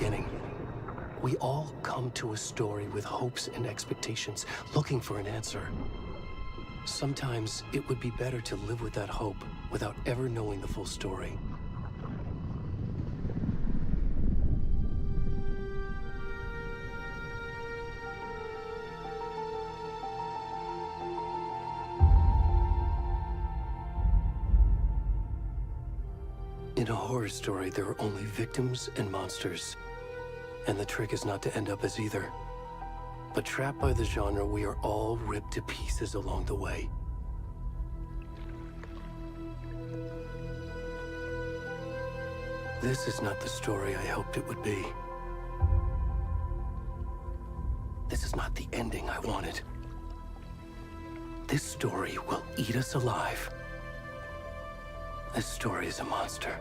beginning. We all come to a story with hopes and expectations, looking for an answer. Sometimes it would be better to live with that hope without ever knowing the full story. In a horror story, there are only victims and monsters. And the trick is not to end up as either. But trapped by the genre, we are all ripped to pieces along the way. This is not the story I hoped it would be. This is not the ending I wanted. This story will eat us alive. This story is a monster.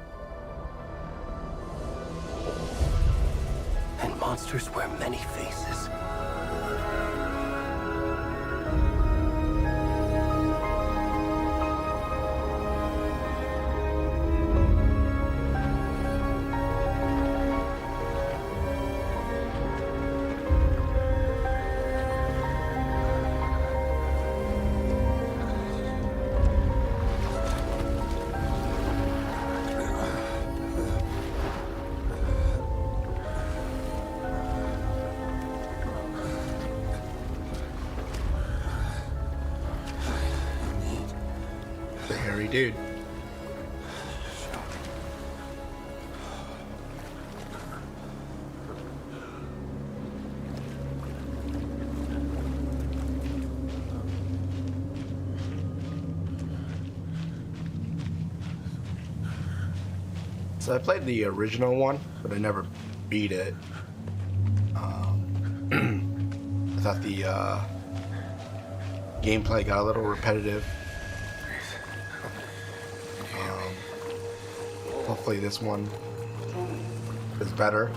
And monsters wear many faces. The hairy dude. So I played the original one, but I never beat it. I thought the gameplay got a little repetitive. Hopefully this one is better.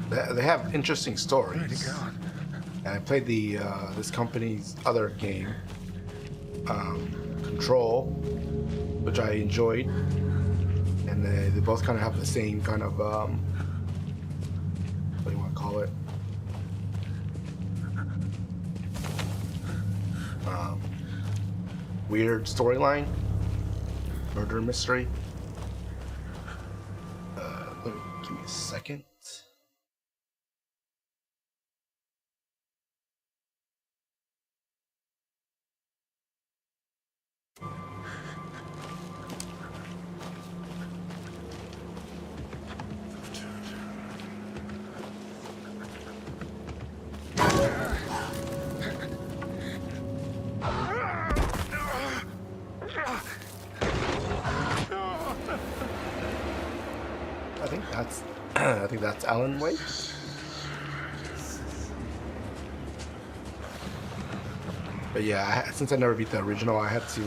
They have interesting stories. And I played the this company's other game, Control, which I enjoyed, and they both kind of have the same kind of what do you want to call it? Weird storyline, murder mystery. Give me a second. I think that's Alan Wake. But yeah, since I never beat the original, I had to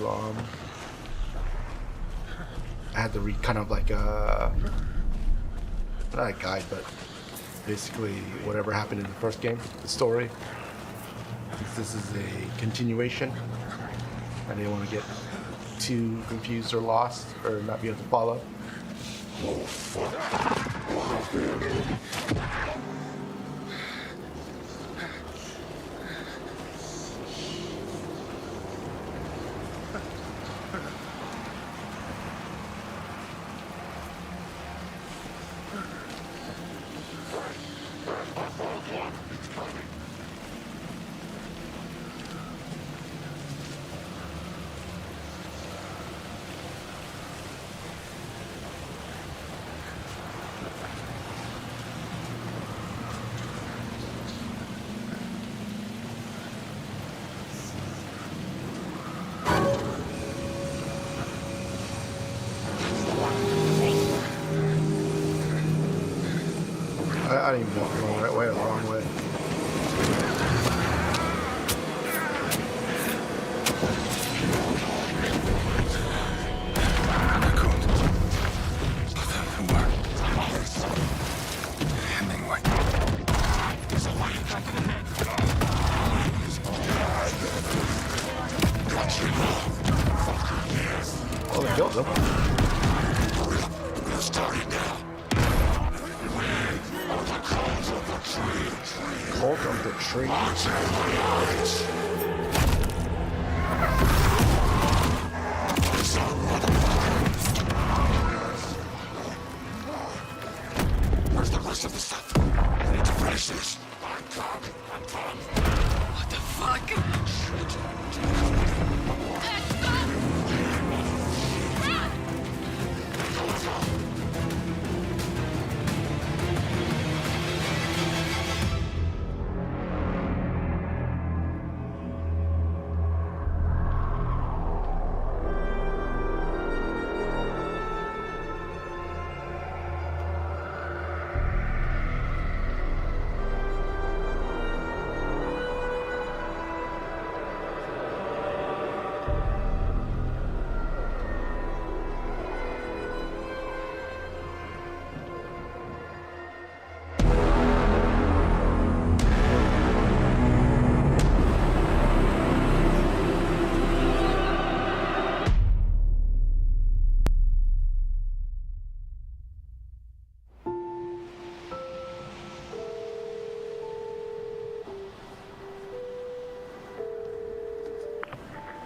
read kind of like not a guide, but basically whatever happened in the first game, the story. Since this is a continuation, I didn't want to get too confused or lost or not be able to follow. I don't even walk the right way or the wrong way. Oh, they killed them. Where's the rest of the stuff? I need to finish this. What the fuck?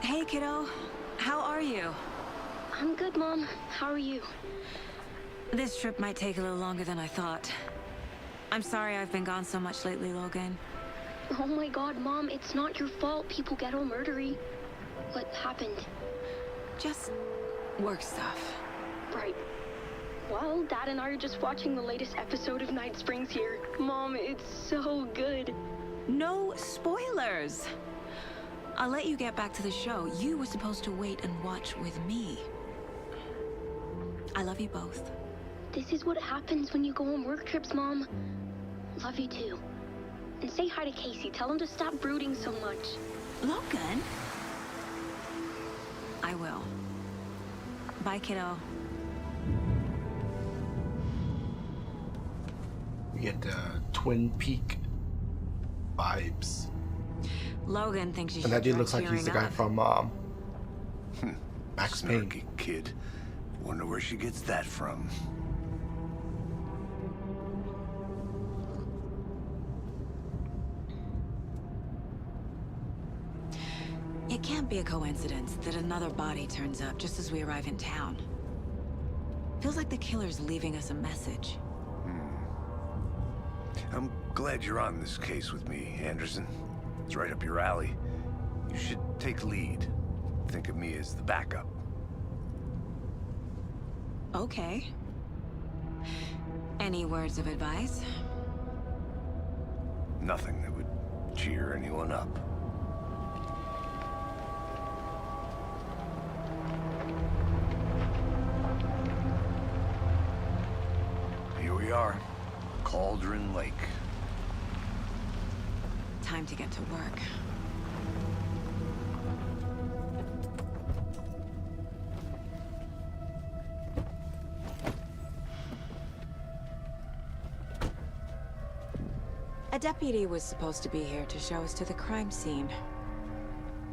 Hey, kiddo. How are you? I'm good, Mom. How are you? This trip might take a little longer than I thought. I'm sorry I've been gone so much lately, Logan. Oh my god, Mom, it's not your fault people get all murdery. What happened? Just work stuff. Right. Well, Dad and I are just watching the latest episode of Night Springs here. Mom, it's so good. No spoilers! I'll let you get back to the show. You were supposed to wait and watch with me. I love you both. This is what happens when you go on work trips, Mom. Love you too. And say hi to Casey. Tell him to stop brooding so much. Logan? I will. Bye, kiddo. We get Twin Peak vibes. Logan thinks you should And that dude try looks like he's the cheering guy up. from Max Payne. Snarky kid. Wonder where she gets that from. It can't be a coincidence that another body turns up just as we arrive in town. Feels like the killer's leaving us a message. I'm glad you're on this case with me, Anderson. It's right up your alley. You should take lead. Think of me as the backup. Okay. Any words of advice? Nothing that would cheer anyone up. Here we are. Cauldron Lake. Time to get to work. A deputy was supposed to be here to show us to the crime scene.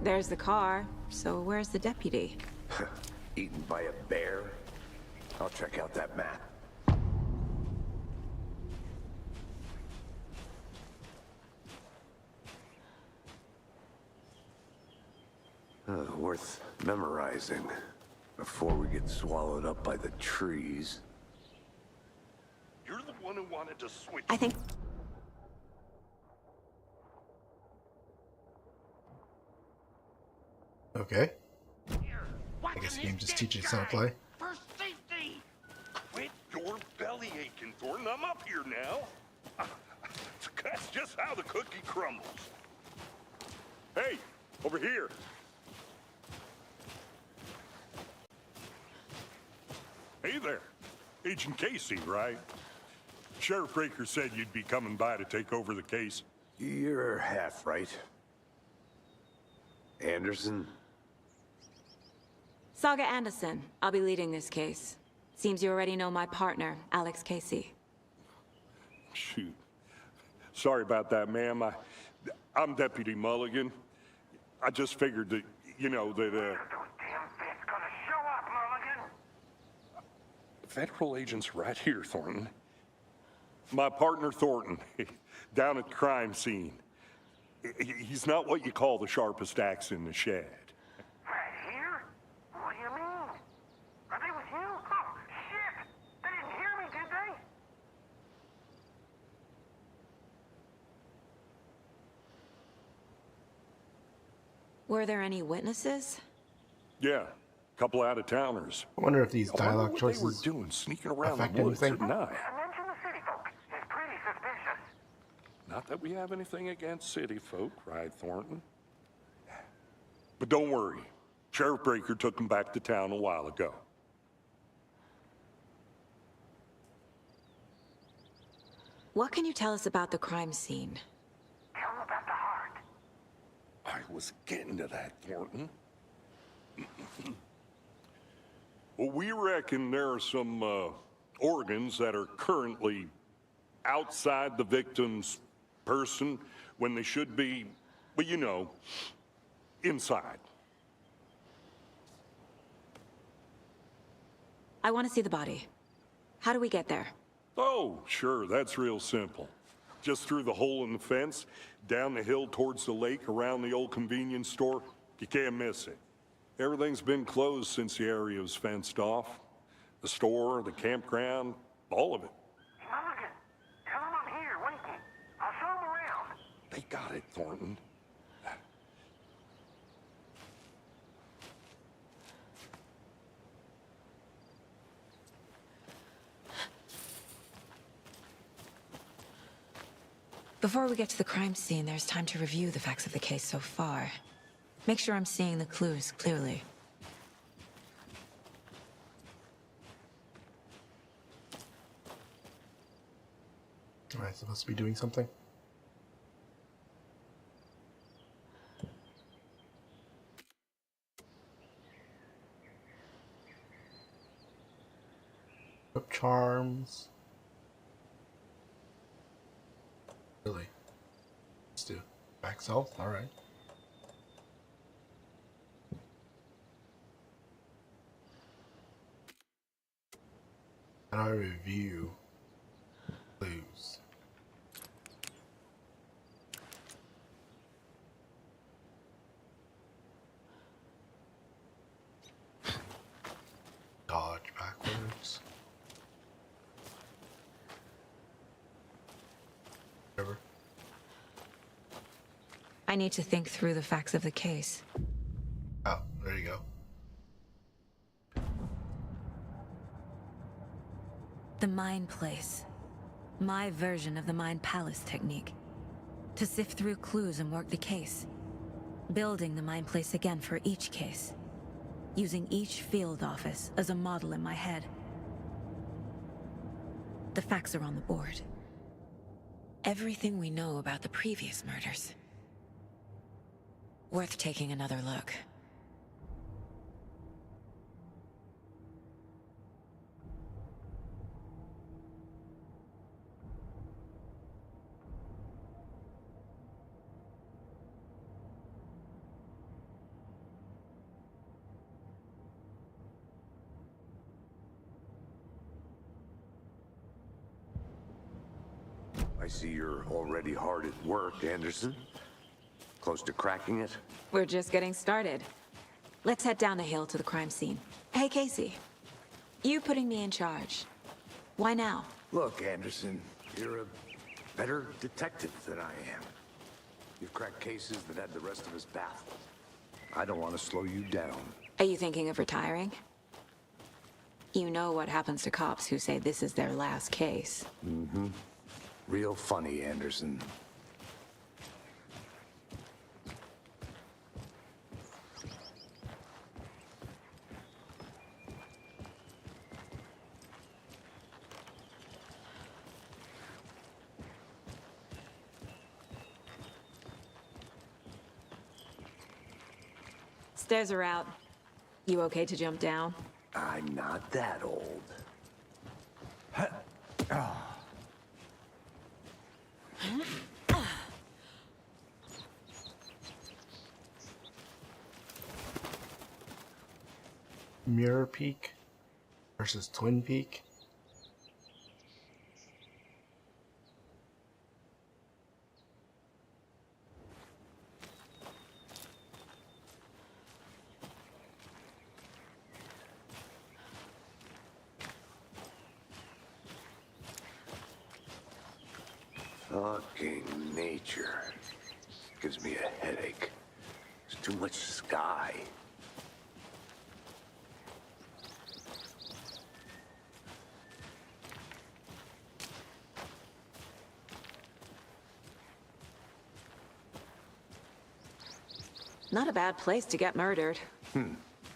There's the car, so where's the deputy? Eaten by a bear? I'll check out that map. Worth memorizing before we get swallowed up by the trees. You're the one who wanted to switch. I think... Okay. Here, I guess the game just teaches how to play. For safety! Quit your belly aching, Thornton. I'm up here now. That's just how the cookie crumbles. Hey, over here. Hey there. Agent Casey, right? Sheriff Breaker said you'd be coming by to take over the case. You're half right. Anderson? Saga Anderson. I'll be leading this case. Seems you already know my partner, Alex Casey. Shoot. Sorry about that, ma'am. I'm Deputy Mulligan. I just figured that, you know, that, Those damn fists gonna show up, Mulligan. federal agent's right here, Thornton. My partner, Thornton, down at the crime scene. He's not what you call the sharpest axe in the shed. Right here? What do you mean? Are they with you? Oh, shit! They didn't hear me, did they? Were there any witnesses? Yeah, couple out-of-towners. I wonder if these I wonder dialogue what choices they were doing, sneaking around affect the woods anything? at night. I mentioned the city folk. It's pretty suspicious. Not that we have anything against city folk, cried Thornton. But don't worry. Sheriff Breaker took them back to town a while ago. What can you tell us about the crime scene? Tell them about the heart. I was getting to that, Thornton. Well, we reckon there are some organs that are currently outside the victim's person when they should be, well, you know, inside. I want to see the body. How do we get there? Oh, sure, that's real simple. Just through the hole in the fence, down the hill towards the lake, around the old convenience store. You can't miss it. Everything's been closed since the area was fenced off. The store, the campground, all of it. Mulligan, tell them I'm here, waiting. I'll show them around. They got it, Thornton. Before we get to the crime scene, there's time to review the facts of the case so far. Make sure I'm seeing the clues clearly. Am I supposed to be doing something? Up charms. Really? Let's do back south. All right. And I review clues. Dodge backwards. Whatever. I need to think through the facts of the case. Oh, there you go. The Mind Place. My version of the Mind Palace technique. To sift through clues and work the case. Building the Mind Place again for each case. Using each field office as a model in my head. The facts are on the board. Everything we know about the previous murders. Worth taking another look. I see you're already hard at work, Anderson. Close to cracking it? We're just getting started. Let's head down the hill to the crime scene. Hey, Casey. You putting me in charge. Why now? Look, Anderson, you're a better detective than I am. You've cracked cases that had the rest of us baffled. I don't want to slow you down. Are you thinking of retiring? You know what happens to cops who say this is their last case. Mm-hmm. Real funny, Anderson. Stairs are out. You okay to jump down? I'm not that old. Mirror Peak versus Twin Peak. Fucking nature. Gives me a headache. There's too much sky. Not a bad place to get murdered.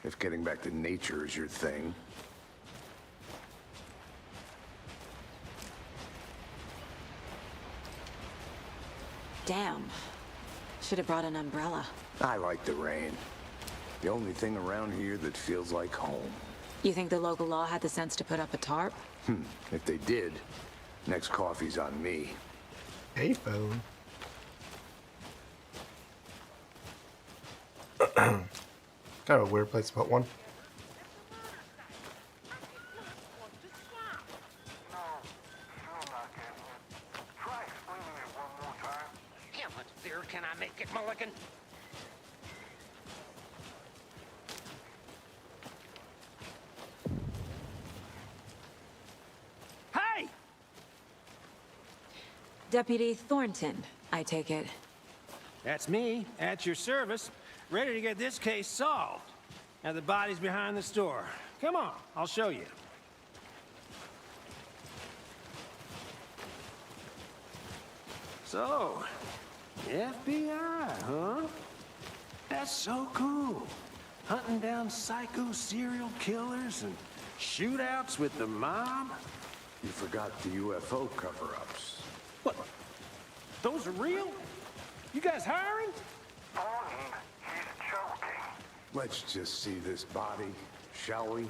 If getting back to nature is your thing. Damn. Should have brought an umbrella. I like the rain. The only thing around here that feels like home. You think the local law had the sense to put up a tarp? If they did, next coffee's on me. Hey, phone. Kind of a weird place to put one. No, still not getting it. Try explaining it one more time. How much beer can I make it, Mulligan? Hey! Deputy Thornton, I take it. That's me, at your service, ready to get this case solved. Now the body's behind the store. Come on, I'll show you. So, FBI, huh? That's so cool. Hunting down psycho serial killers and shootouts with the mob. You forgot the UFO cover-ups. What? Those are real? You guys hiring? Thornton, he's joking. Let's just see this body, shall we?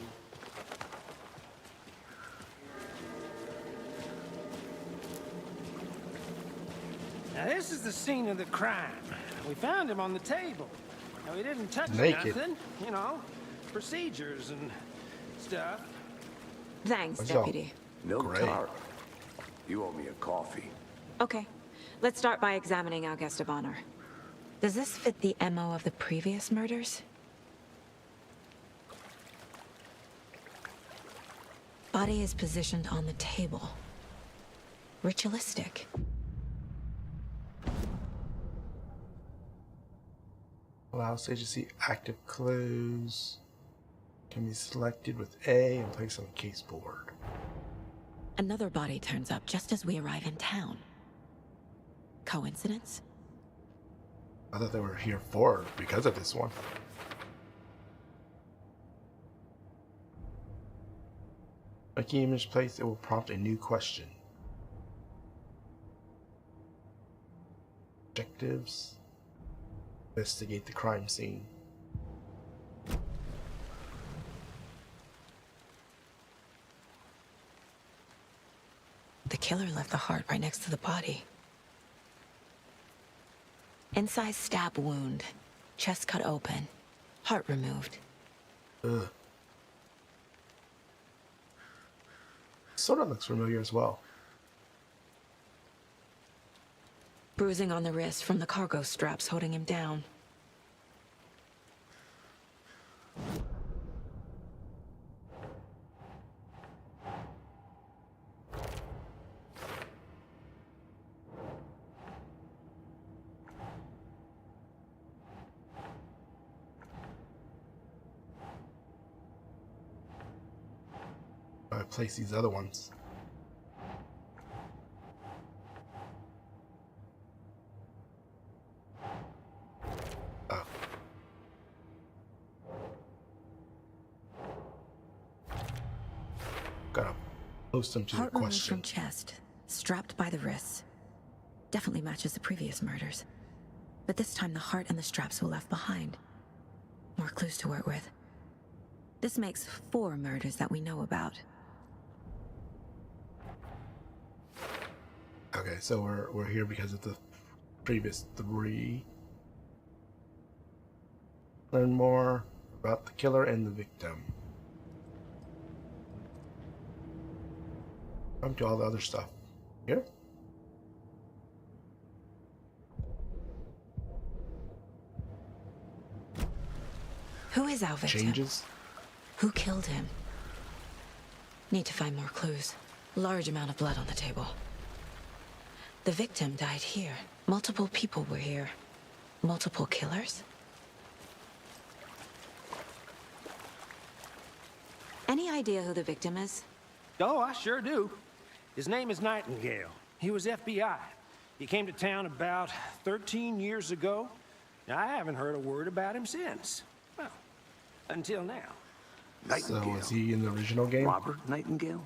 Now this is the scene of the crime. We found him on the table. Now he didn't touch Naked. nothing, you know, procedures and stuff. Thanks, What's up? Deputy. No Great. tarp. You owe me a coffee. Okay, let's start by examining our guest of honor. Does this fit the MO of the previous murders? Body is positioned on the table. Ritualistic. Allows agency active clues. Can be selected with A and placed on the case board. Another body turns up just as we arrive in town. Coincidence? I thought they were here for because of this one. A key image placed, it will prompt a new question. Objectives. Investigate the crime scene. The killer left the heart right next to the body. Inside stab wound. Chest cut open. Heart removed. Ugh. Sort of looks familiar as well. Bruising on the wrist from the cargo straps holding him down. I place these other ones. Oh. Gotta post them to the Heart removed from question. chest. Strapped by the wrists. Definitely matches the previous murders. But this time the heart and the straps were left behind. More clues to work with. This makes 4 murders that we know about. Okay, so we're here because of the previous 3. Learn more about the killer and the victim. Come to all the other stuff. Here? Who is our victim? Changes? Who killed him? Need to find more clues. Large amount of blood on the table. The victim died here. Multiple people were here. Multiple killers? Any idea who the victim is? Oh, I sure do. His name is Nightingale. He was FBI. He came to town about 13 years ago. I haven't heard a word about him since. Well, until now. So was he in the original game? Robert Nightingale?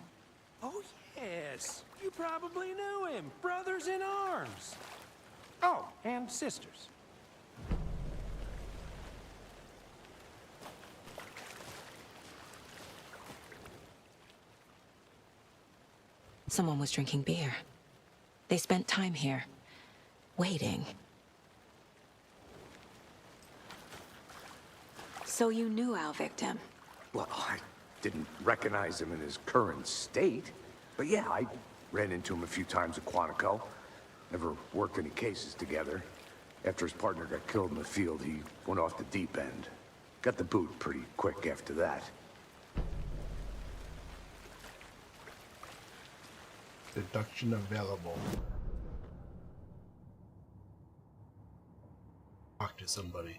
Oh, yes. You probably knew him. Brothers in arms. Oh, and sisters. Someone was drinking beer. They spent time here, waiting. So you knew our victim? Well, I didn't recognize him in his current state. But yeah, I ran into him a few times at Quantico. Never worked any cases together. After his partner got killed in the field, he went off the deep end. Got the boot pretty quick after that. Deduction available. Talk to somebody.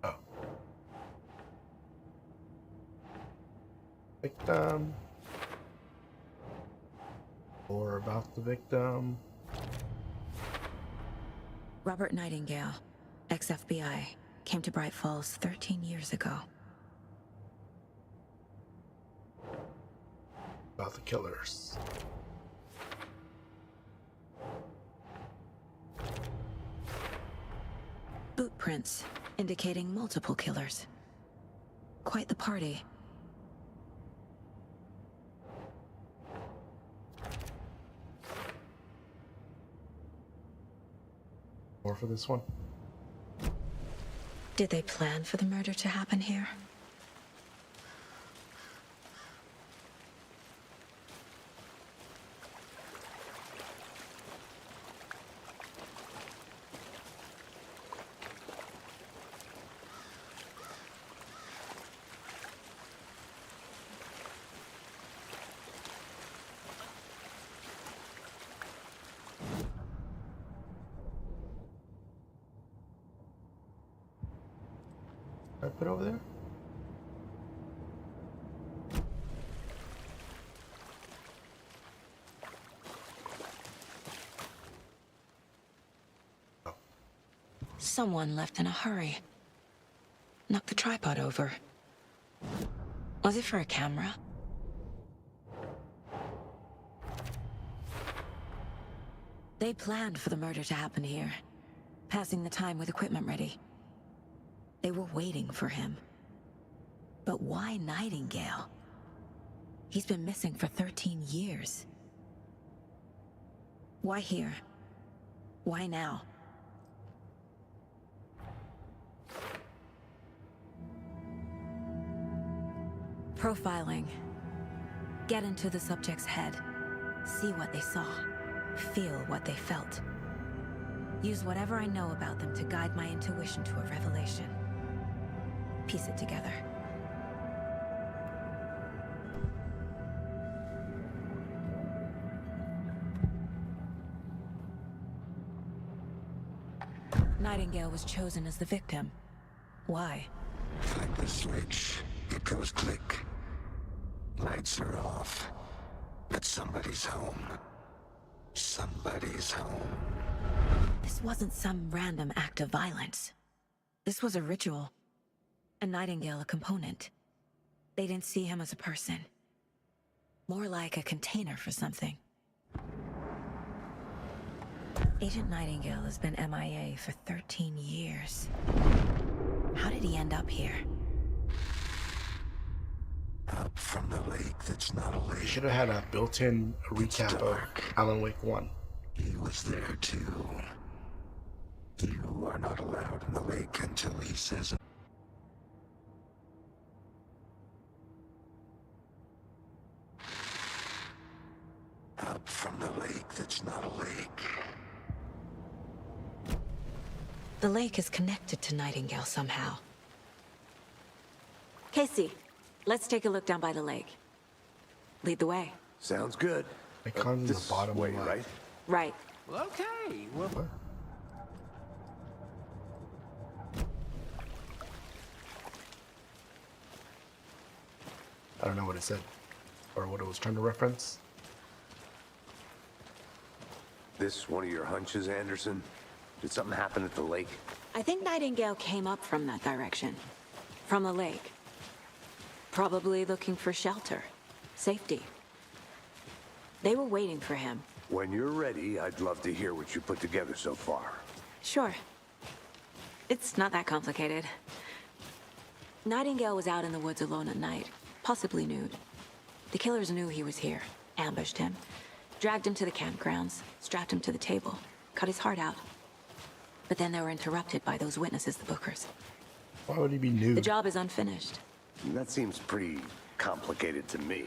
Oh. Victim. Or about the victim. Robert Nightingale, ex-FBI, came to Bright Falls 13 years ago. About the killers. Boot prints indicating multiple killers. Quite the party. More for this one? Did they plan for the murder to happen here? I put over there? Someone left in a hurry. Knocked the tripod over. Was it for a camera? They planned for the murder to happen here, passing the time with equipment ready. They were waiting for him. But why Nightingale? He's been missing for 13 years. Why here? Why now? Profiling. Get into the subject's head. See what they saw. Feel what they felt. Use whatever I know about them to guide my intuition to a revelation. Piece it together. Nightingale was chosen as the victim. Why? Flip the switch. It goes click. Lights are off. But somebody's home. Somebody's home. This wasn't some random act of violence. This was a ritual. And Nightingale a component. They didn't see him as a person. More like a container for something. Agent Nightingale has been MIA for 13 years. How did he end up here? Up from the lake that's not a lake. Should have had a built-in recap of Alan Wake 1. He was there too. You are not allowed in the lake until he says it. Up from the lake that's not a lake. The lake is connected to Nightingale somehow. Casey, let's take a look down by the lake. Lead the way. Sounds good. Icons in the This bottom way, left. right? Right. Well, okay. Well, What? I don't know what it said, or what it was trying to reference. This one of your hunches, Anderson? Did something happen at the lake? I think Nightingale came up from that direction. From the lake. Probably looking for shelter. Safety. They were waiting for him. When you're ready, I'd love to hear what you put together so far. Sure. It's not that complicated. Nightingale was out in the woods alone at night, possibly nude. The killers knew he was here, ambushed him, dragged him to the campgrounds, strapped him to the table, cut his heart out. But then they were interrupted by those witnesses, the Bookers. Why would he be nude? The job is unfinished. That seems pretty complicated to me.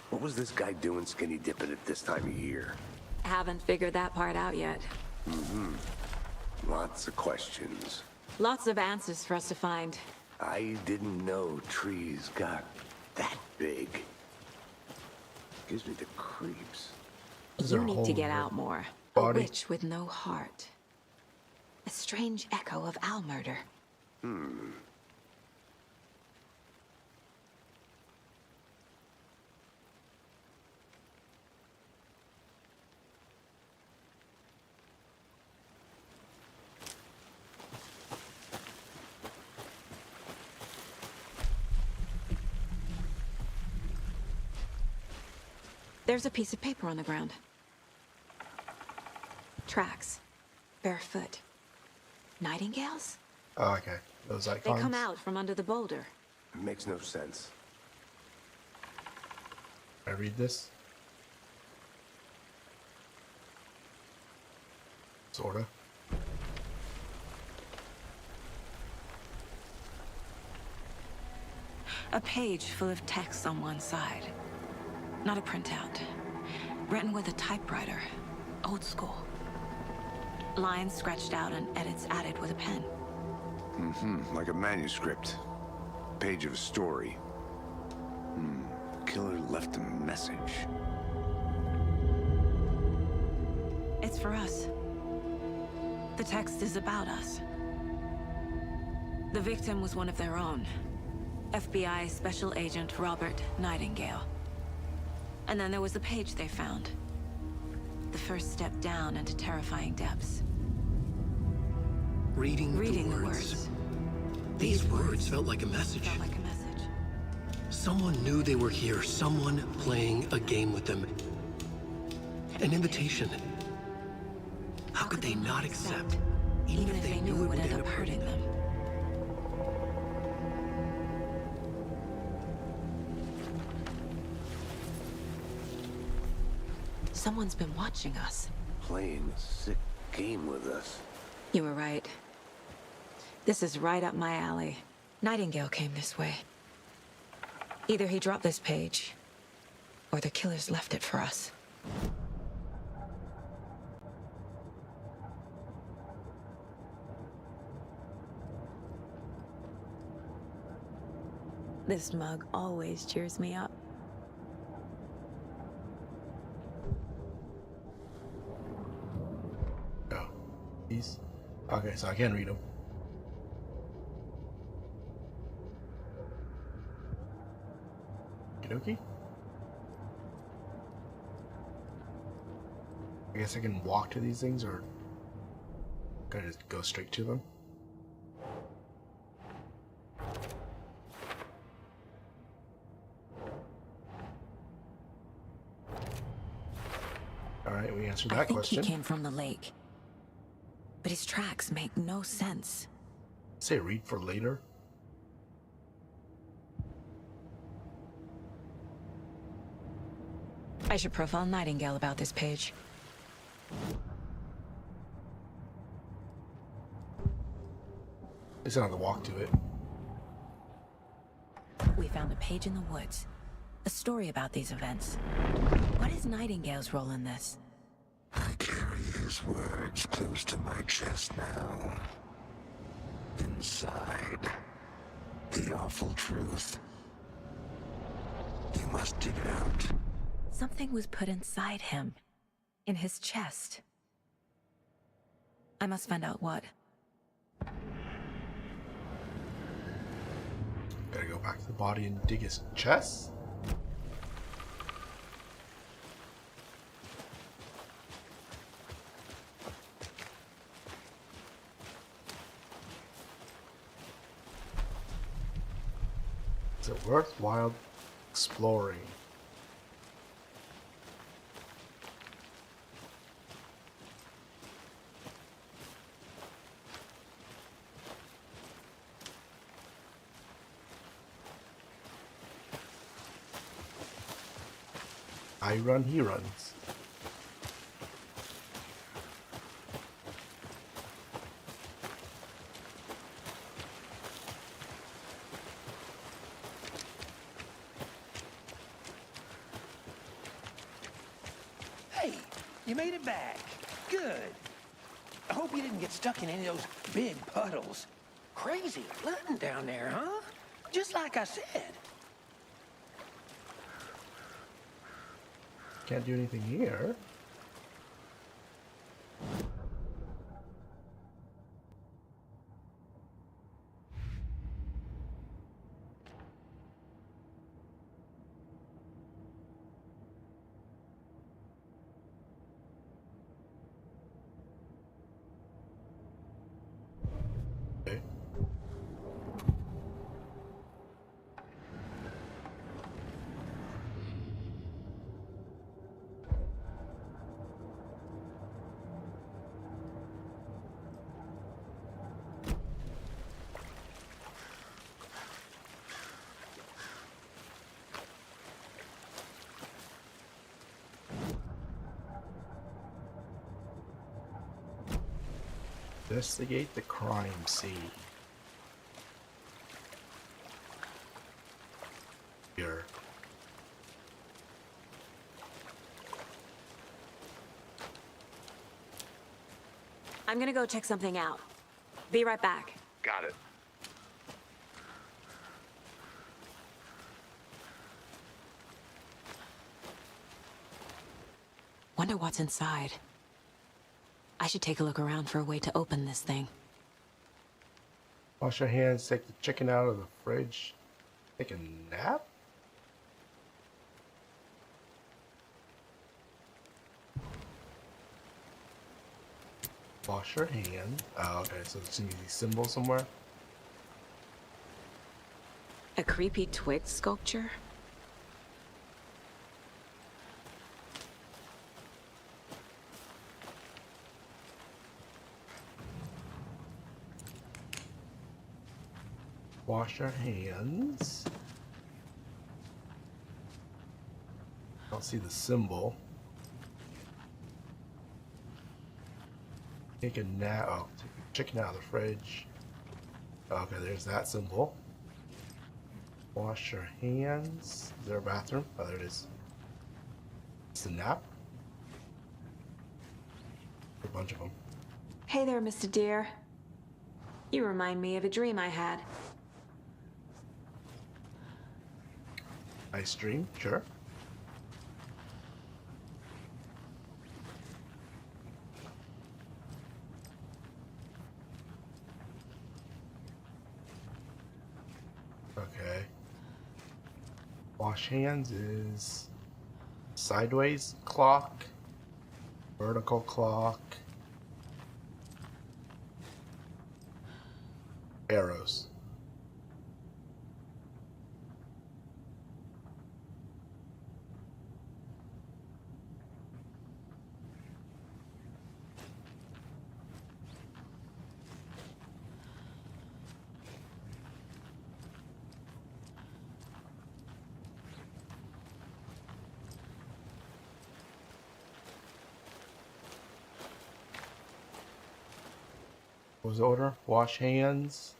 What was this guy doing skinny dipping at this time of year? Haven't figured that part out yet. Lots of questions. Lots of answers for us to find. I didn't know trees got that big. Gives me the creeps. These You are need to whole get out more. body. A witch with no heart. A strange echo of owl murder. There's a piece of paper on the ground. Tracks. Barefoot. Nightingales? Oh, okay. Those They icons. come out from under the boulder. It makes no sense. I read this. Sorta. A page full of text on one side. Not a printout. Written with a typewriter. Old school. Lines scratched out and edits added with a pen. Like a manuscript. Page of a story. Killer left a message. It's for us. The text is about us. The victim was one of their own. FBI Special Agent Robert Nightingale. And then there was the page they found. The first step down into terrifying depths. Reading Reading the words. These words felt like a message. Felt like a message. Someone knew they were here. Someone playing a game with them. An invitation. How could they not accept? Even if they knew it would end up hurting them. Someone's been watching us. Playing a sick game with us. You were right. This is right up my alley. Nightingale came this way. Either he dropped this page, or the killers left it for us. This mug always cheers me up. Oh. These. Okay, so I can read them. Okie. I guess I can walk to these things, or can I just go straight to them? Alright, we answered I that think question. he came from the lake. But his tracks make no sense. Say read for later. I should profile Nightingale about this page. It's not to walk to it. We found a page in the woods. A story about these events. What is Nightingale's role in this? I carry his words close to my chest now. Inside, the awful truth. You must dig it out. Something was put inside him. In his chest. I must find out what. Gotta go back to the body and dig his chest. Is it worthwhile exploring? I run, he runs. Hey, you made it back. Good. I hope you didn't get stuck in any of those big puddles. Crazy flooding down there, huh? Just like I said. Can't do anything here. Okay. Investigate the crime scene. Here. I'm gonna go check something out. Be right back. Got it. Wonder what's inside. I should take a look around for a way to open this thing. Wash your hands, take the chicken out of the fridge. Take a nap? Wash your hand. Oh, okay, so it's an easy symbol somewhere. A creepy twig sculpture? Wash your hands. I don't see the symbol. Take a nap. Oh, take the chicken out of the fridge. Okay, there's that symbol. Wash your hands. Is there a bathroom? Oh, there it is. It's a nap. A bunch of them. Hey there, Mr. Deer. You remind me of a dream I had. Nice dream, sure. Okay. Wash hands is sideways clock, vertical clock, arrows. What was the order? Wash hands,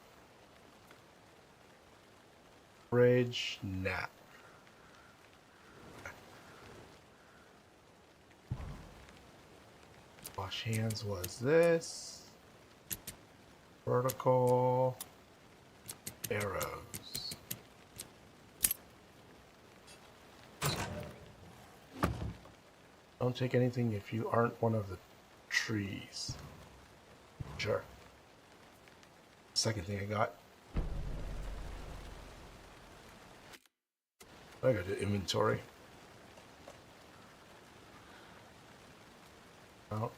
fridge, nap. Wash hands was this. Vertical arrows. Don't take anything if you aren't one of the trees. Sure. Second thing I got. I got the inventory. Oh.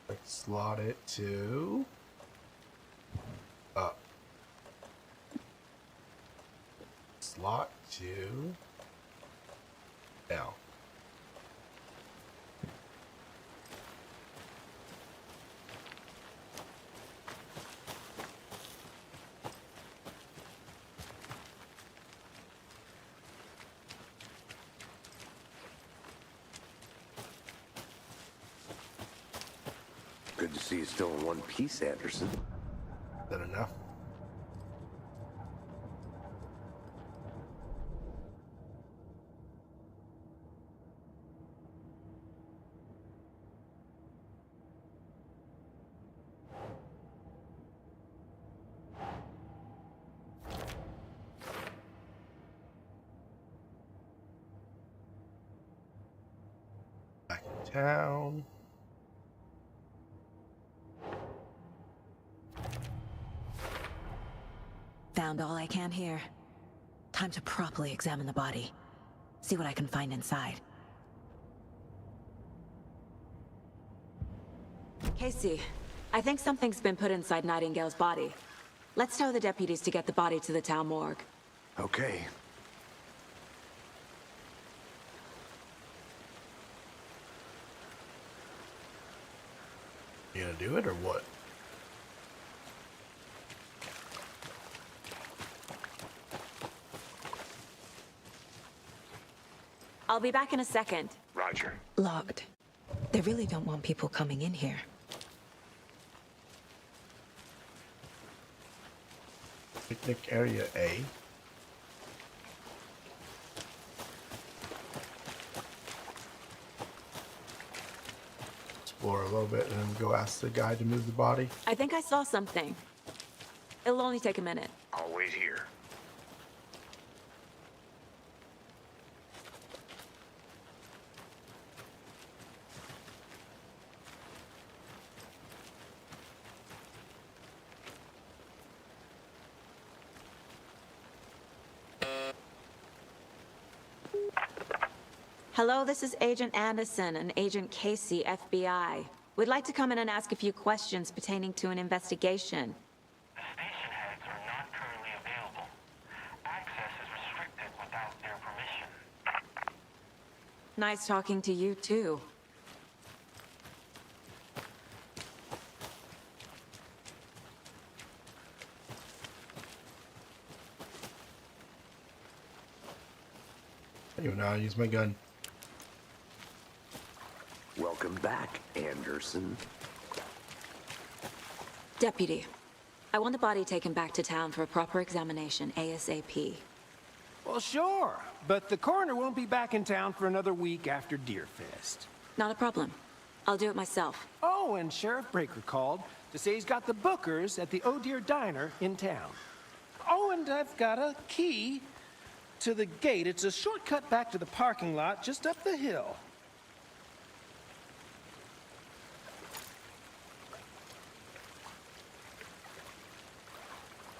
Let's slot it to up. Slot to down. Good to see you still in one piece, Anderson. Is that enough? Back in town. Found all I can here. Time to properly examine the body. See what I can find inside. Casey, I think something's been put inside Nightingale's body. Let's tell the deputies to get the body to the town morgue. Okay. You gonna do it or what? I'll be back in a second. Roger. Locked. They really don't want people coming in here. Picnic area A. Explore a little bit and then go ask the guy to move the body. I think I saw something. It'll only take a minute. I'll wait here. Hello, this is Agent Anderson and Agent Casey, FBI. We'd like to come in and ask a few questions pertaining to an investigation. The station heads are not currently available. Access is restricted without their permission. Nice talking to you, too. You know, I use my gun. Welcome back, Anderson. Deputy, I want the body taken back to town for a proper examination, ASAP. Well, sure, but the coroner won't be back in town for another week after Deerfest. Not a problem. I'll do it myself. Oh, and Sheriff Breaker called to say he's got the Bookers at the Oh Dear Diner in town. Oh, and I've got a key to the gate. It's a shortcut back to the parking lot just up the hill.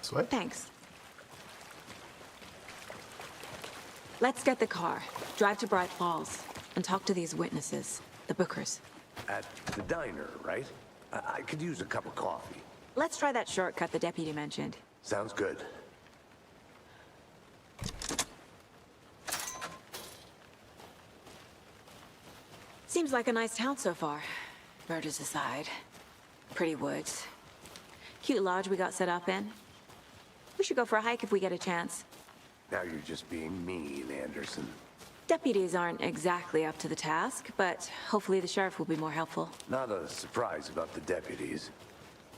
Sweat? Thanks. Let's get the car, drive to Bright Falls, and talk to these witnesses, the Bookers. At the diner, right? I could use a cup of coffee. Let's try that shortcut the deputy mentioned. Sounds good. Seems like a nice town so far. Murders aside. Pretty woods. Cute lodge we got set up in. We should go for a hike if we get a chance. Now you're just being mean, Anderson. Deputies aren't exactly up to the task, but hopefully the sheriff will be more helpful. Not a surprise about the deputies.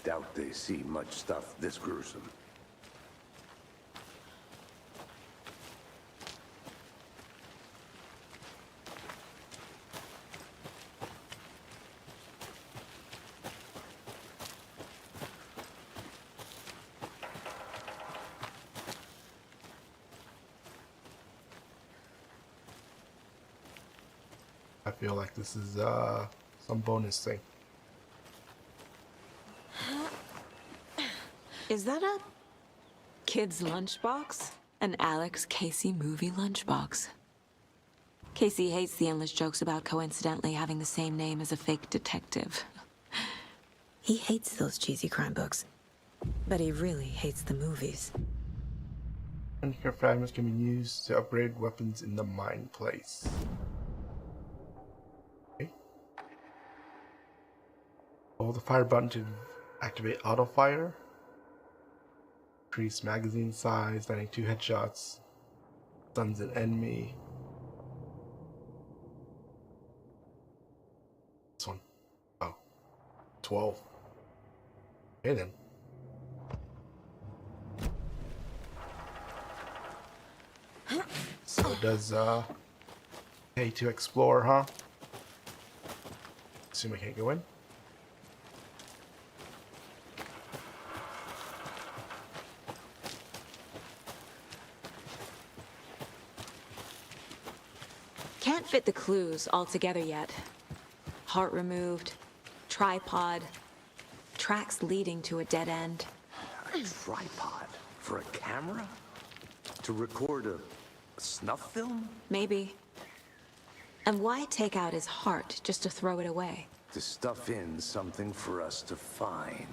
Doubt they see much stuff this gruesome. feel like this is some bonus thing. Is that a kid's lunchbox? An Alex Casey movie lunchbox. Casey hates the endless jokes about coincidentally having the same name as a fake detective. He hates those cheesy crime books, but he really hates the movies. Nuclear fragments can be used to upgrade weapons in the mine place. Okay. Hold the fire button to activate auto fire. Increase magazine size, landing 2 headshots. Stuns an enemy. This one. Oh. 12. Okay then. So it does pay to explore, huh? Assume I can't go in. Can't fit the clues all together yet. Heart removed, tripod, tracks leading to a dead end. A tripod? For a camera? To record a snuff film? Maybe. And why take out his heart just to throw it away? To stuff in something for us to find.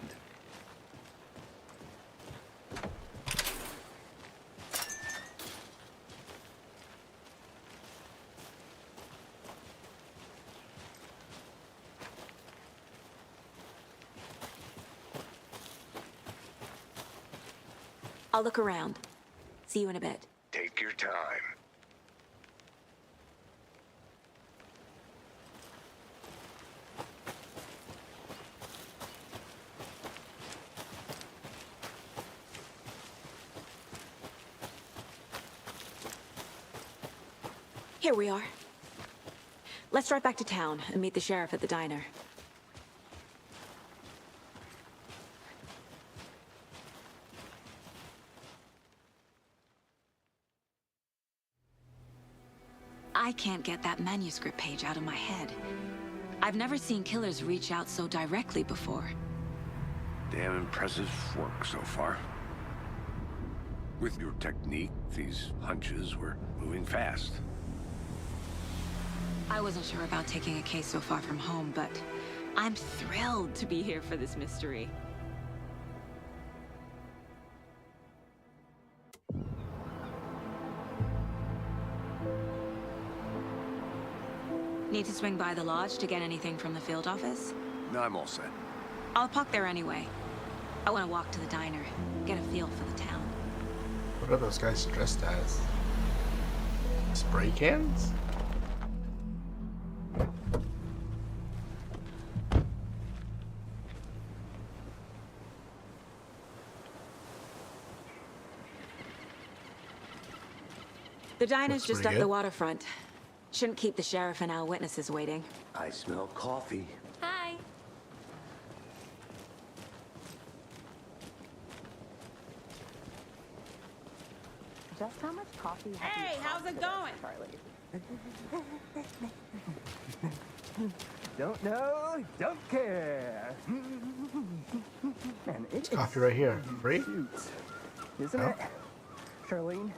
I'll look around. See you in a bit. Take your time. Here we are. Let's drive back to town and meet the sheriff at the diner. I can't get that manuscript page out of my head. I've never seen killers reach out so directly before. Damn impressive work so far. With your technique, these hunches were moving fast. I wasn't sure about taking a case so far from home, but I'm thrilled to be here for this mystery. Need to swing by the lodge to get anything from the field office? No, I'm all set. I'll park there anyway. I want to walk to the diner, get a feel for the town. What are those guys dressed as? Spray cans? The diner's Looks just pretty up the good. waterfront. Shouldn't keep the sheriff and our witnesses waiting. I smell coffee. Hi. Just how much coffee have Hey, you how's had it today, going? Charlie? Don't know, don't care. Man, it's Coffee right here. Free? cute, isn't Oh. it? Charlene,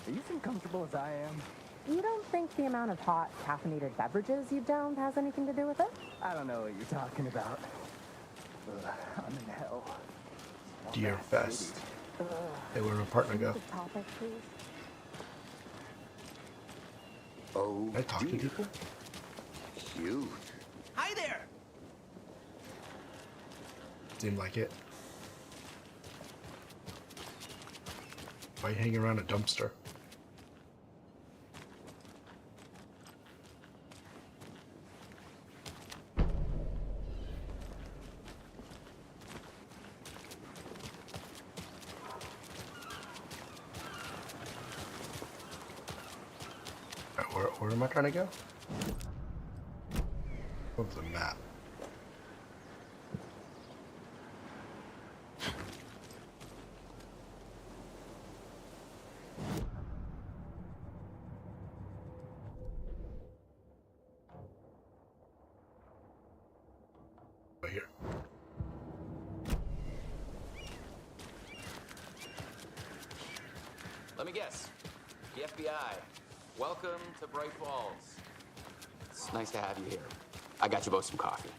are you as comfortable as I am? You don't think the amount of hot, caffeinated beverages you've downed has anything to do with it? I don't know what you're talking about. I'm in hell. Deer Fest. Hey, where'd my partner go? The topic, please. Oh, Can I talk to dear. people? Cute. Hi there! Seemed like it. Why are you hanging around a dumpster? Where am I trying to go? What's the map? Right here. Let me guess. The FBI. Welcome to Bright Falls. It's nice to have you here. I got you both some coffee.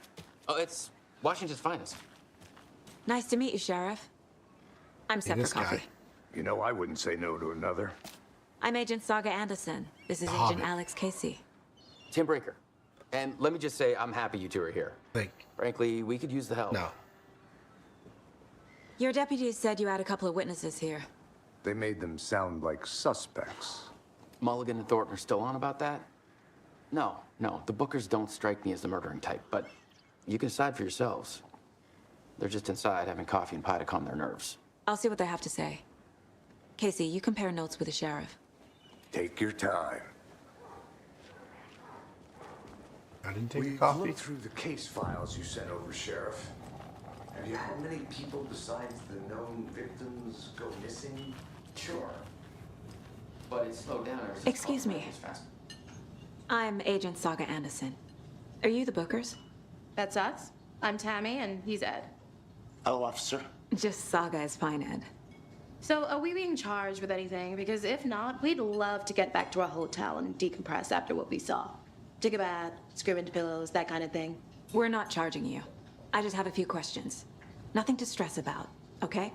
Oh, it's Washington's finest. Nice to meet you, Sheriff. I'm set for coffee. You know, I wouldn't say no to another. I'm Agent Saga Anderson. This is Agent Alex Casey. Tim Breaker. And let me just say, I'm happy you two are here. Frankly, we could use the help. No. Your deputies said you had a couple of witnesses here. They made them sound like suspects. Mulligan and Thornton are still on about that? No. The Bookers don't strike me as the murdering type, but you can decide for yourselves. They're just inside having coffee and pie to calm their nerves. I'll see what they have to say. Casey, you compare notes with the sheriff. Take your time. I didn't take We coffee. looked through the case files you sent over, Sheriff. Have you had many people besides the known victims go missing? Sure. But it's slowed down ever since. Excuse me. I'm Agent Saga Anderson. Are you the Bookers? That's us. I'm Tammy, and he's Ed. Hello, officer. Just Saga is fine, Ed. So, are we being charged with anything? Because if not, we'd love to get back to our hotel and decompress after what we saw. Take a bath, scream into pillows, that kind of thing. We're not charging you. I just have a few questions. Nothing to stress about, okay?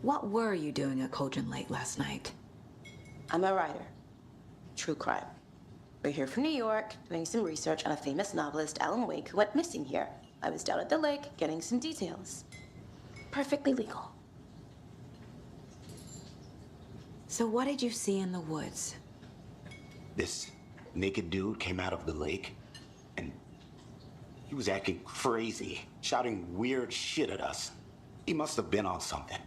What were you doing at Cauldron Lake last night? I'm a writer. True crime. We're here from New York, doing some research on a famous novelist, Alan Wake, who went missing here. I was down at the lake, getting some details. Perfectly legal. So what did you see in the woods? This naked dude came out of the lake, and he was acting crazy, shouting weird shit at us. He must have been on something.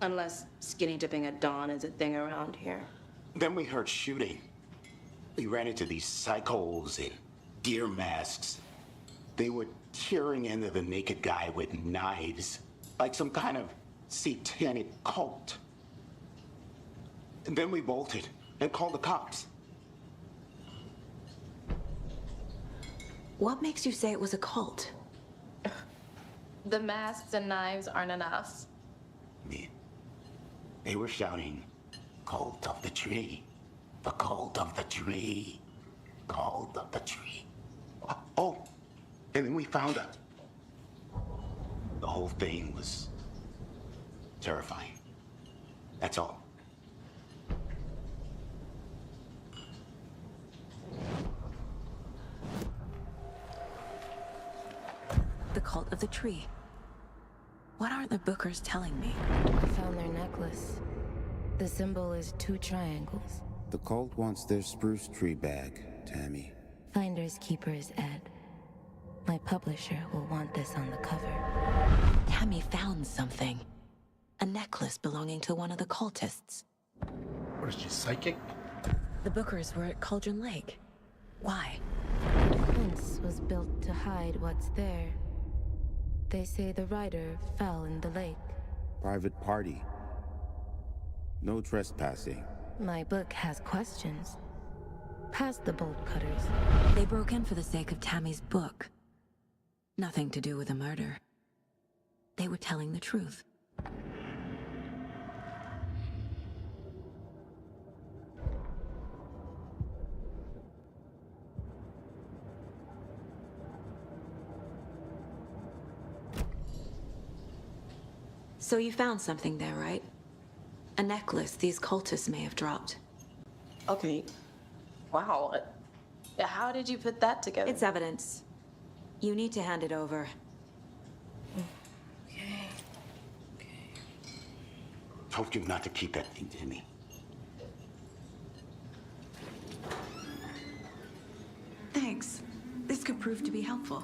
Unless skinny dipping at dawn is a thing around here. Then we heard shooting. We ran into these psychos in deer masks. They were tearing into the naked guy with knives, like some kind of satanic cult. And then we bolted and called the cops. What makes you say it was a cult? The masks and knives aren't enough. They were shouting, "Cult of the tree, the cult of the tree, cult of the tree." Oh, and then we found out. The whole thing was terrifying. That's all. The cult of the tree. What are the Bookers telling me? I found their necklace. The symbol is 2 triangles. The cult wants their spruce tree back, Tammy. Finders keepers, Ed. My publisher will want this on the cover. Tammy found something. A necklace belonging to one of the cultists. What is she, psychic? The Bookers were at Cauldron Lake. Why? The fence was built to hide what's there. They say the rider fell in the lake. Private party. No trespassing. My book has questions. Past the bolt cutters. They broke in for the sake of Tammy's book. Nothing to do with the murder. They were telling the truth. So you found something there, right? A necklace these cultists may have dropped. Okay. Wow. How did you put that together? It's evidence. You need to hand it over. Told you not to keep that thing to me. Thanks. This could prove to be helpful.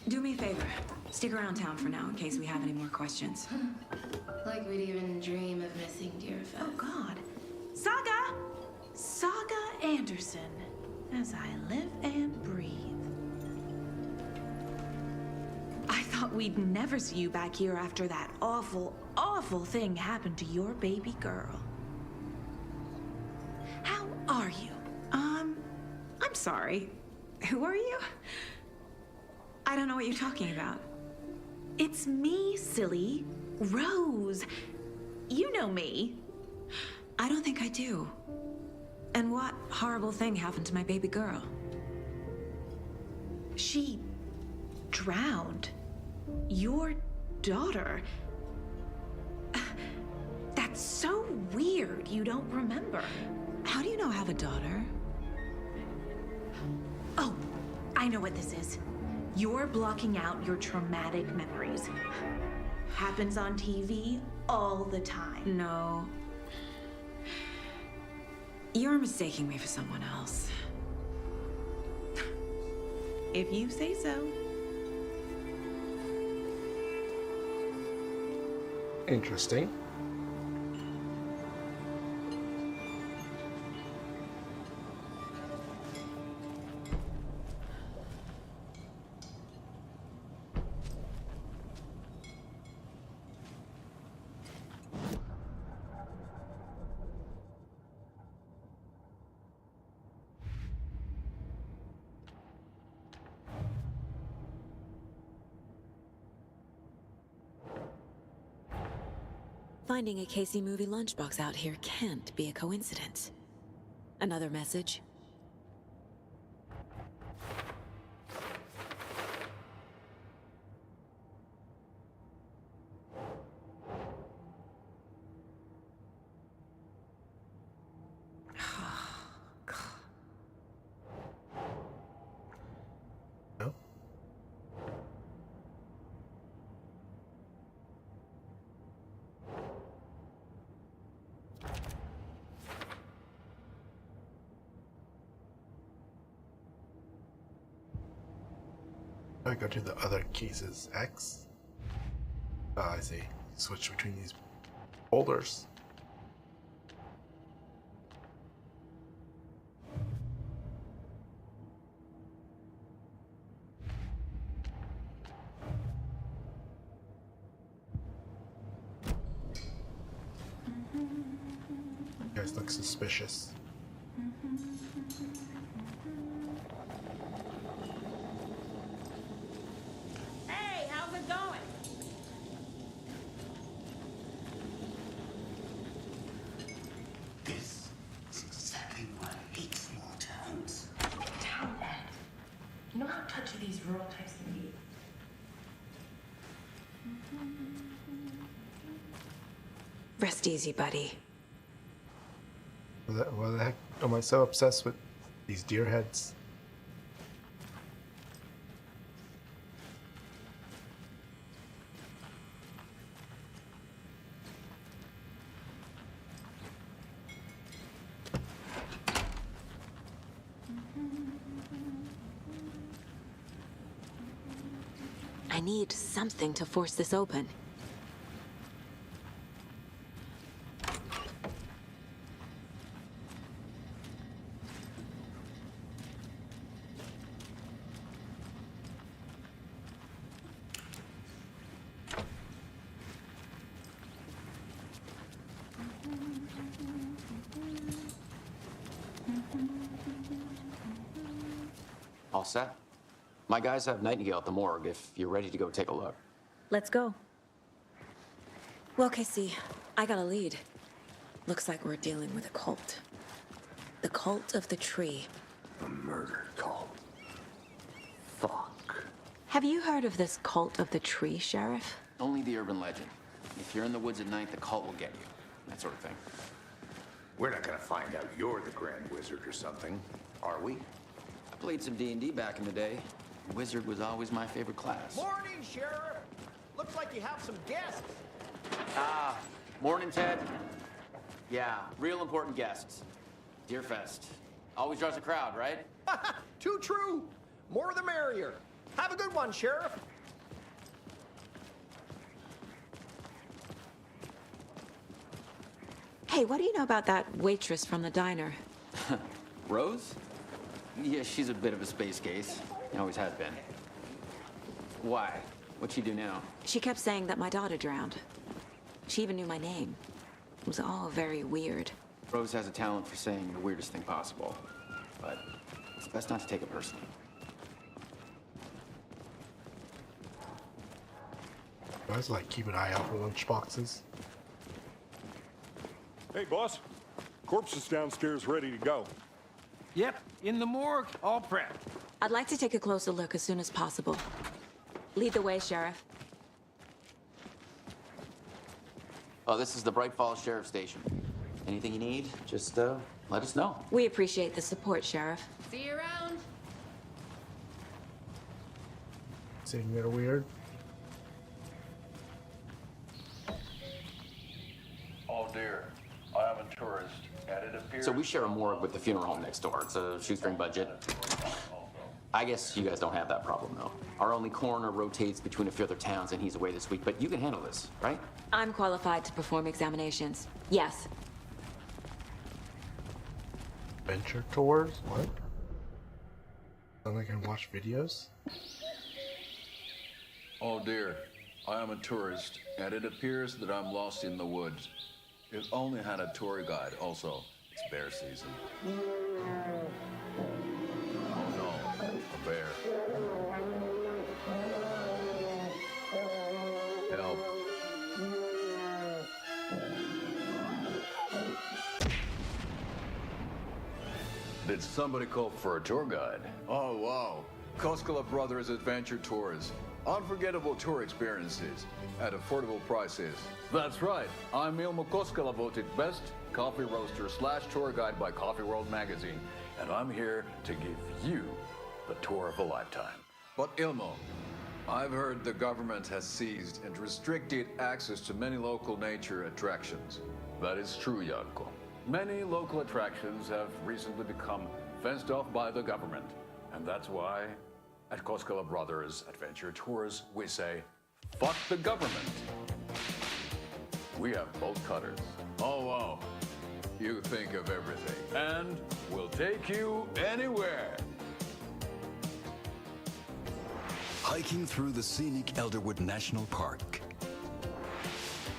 Do me a favor. Stick around town for now in case we have any more questions. Like we'd even dream of missing Deerfest. Oh, God. Saga! Saga Anderson. As I live and breathe. I thought we'd never see you back here after that awful, awful thing happened to your baby girl. How are you? Sorry. Who are you? I don't know what you're talking about. It's me, silly. Rose. You know me. I don't think I do. And what horrible thing happened to my baby girl? She drowned. Your daughter. That's so weird you don't remember. How do you know I have a daughter? Oh, I know what this is. You're blocking out your traumatic memories. Happens on TV all the time. No. You're mistaking me for someone else. If you say so. Interesting. Finding a Casey movie lunchbox out here can't be a coincidence. Another message? No. I go to the other cases. X. I see. Switch between these folders. You guys look suspicious. Hey, how's it going? This is exactly why I hate small towns. Town Ed. You know how touchy these rural types can be. Rest easy, buddy. Why the heck am I so obsessed with these deer heads? I need something to force this open. All set? My guys have Nightingale at the morgue if you're ready to go take a look. Let's go. Well, Casey, I got a lead. Looks like we're dealing with a cult. The Cult of the Tree. A murder cult. Fuck. Have you heard of this Cult of the Tree, Sheriff? Only the urban legend. If you're in the woods at night, the cult will get you. That sort of thing. We're not gonna find out you're the Grand Wizard or something, are we? I played some D&D back in the day. Wizard was always my favorite class. Morning, Sheriff. Looks like you have some guests. Ah, morning, Ted. Yeah, real important guests. Deerfest. Always draws a crowd, right? Too true. More the merrier. Have a good one, Sheriff. Hey, what do you know about that waitress from the diner? Rose? Yeah, she's a bit of a space case. Always has been. Why? What'd she do now? She kept saying that my daughter drowned. She even knew my name. It was all very weird. Rose has a talent for saying the weirdest thing possible. but it's best not to take it personally. Guys, like, keep an eye out for lunch boxes. Hey, boss. Corpse is downstairs ready to go. Yep, in the morgue, all prepped. I'd like to take a closer look as soon as possible. Lead the way, Sheriff. Oh, this is the Bright Falls Sheriff Station. Anything you need, just let us know. We appreciate the support, Sheriff. See you around. Seeing it weird. Oh dear, I am a tourist, and it appears... So we share a morgue with the funeral home next door. It's a shoestring budget. I guess you guys don't have that problem, though. Our only coroner rotates between a few other towns, and he's away this week, but you can handle this, right? I'm qualified to perform examinations. Yes. Adventure tours? What? Sound like I can watch videos? Oh dear, I am a tourist, and it appears that I'm lost in the woods. If only had a tour guide. Also, it's bear season. Oh no, a bear. Help. Did somebody call for a tour guide? Oh wow, Koskela Brothers Adventure Tours. Unforgettable tour experiences at affordable prices. That's right. I'm Ilmo Koskela, voted best coffee roaster / tour guide by Coffee World magazine, and I'm here to give you the tour of a lifetime. But Ilmo, I've heard the government has seized and restricted access to many local nature attractions. That is true, Jarkko. Many local attractions have recently become fenced off by the government, and that's why at Koskela Brothers Adventure Tours, we say, fuck the government. We have bolt cutters. Oh, wow. You think of everything. And we'll take you anywhere. Hiking through the scenic Elderwood National Park.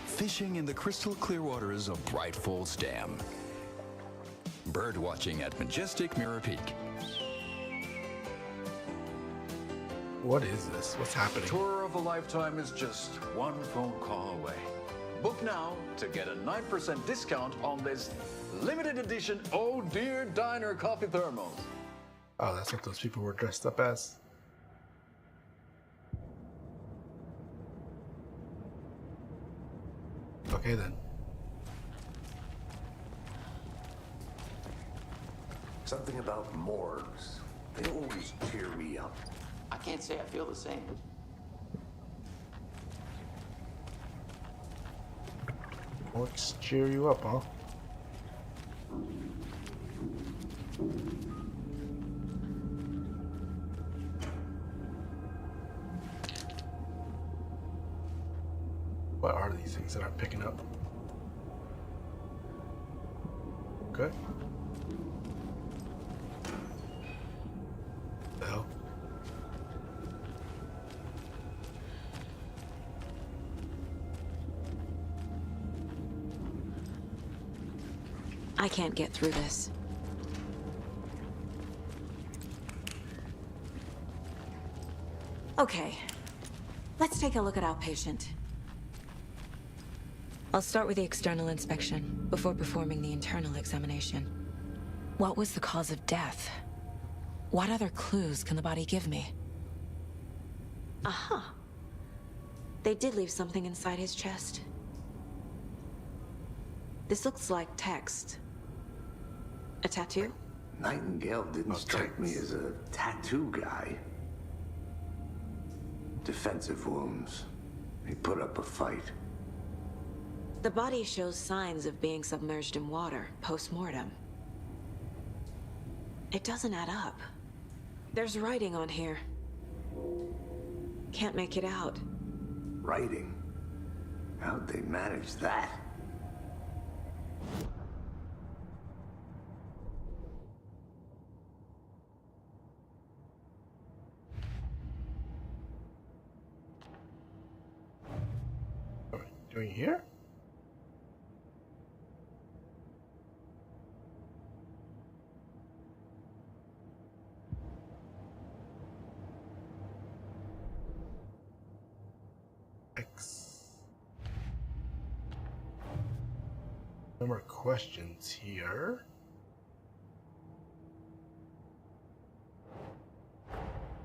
Fishing in the crystal clear waters of Bright Falls Dam. Bird watching at majestic Mirror Peak. What is this? What's happening? Tour of a lifetime is just one phone call away. Book now to get a 9% discount on this limited edition Oh Dear Diner coffee thermos. Oh, that's what those people were dressed up as. Okay then. Something about morgues. They always cheer me up. I can't say I feel the same. Let's cheer you up, huh? What are these things that I'm picking up? Okay. The hell? I can't get through this. Okay. Let's take a look at our patient. I'll start with the external inspection before performing the internal examination. What was the cause of death? What other clues can the body give me? Aha. They did leave something inside his chest. This looks like text. A tattoo? Nightingale didn't strike me as a tattoo guy. Defensive wounds. He put up a fight. The body shows signs of being submerged in water post-mortem. It doesn't add up. There's writing on here. Can't make it out. Writing? How'd they manage that? What are we doing here? No more questions here.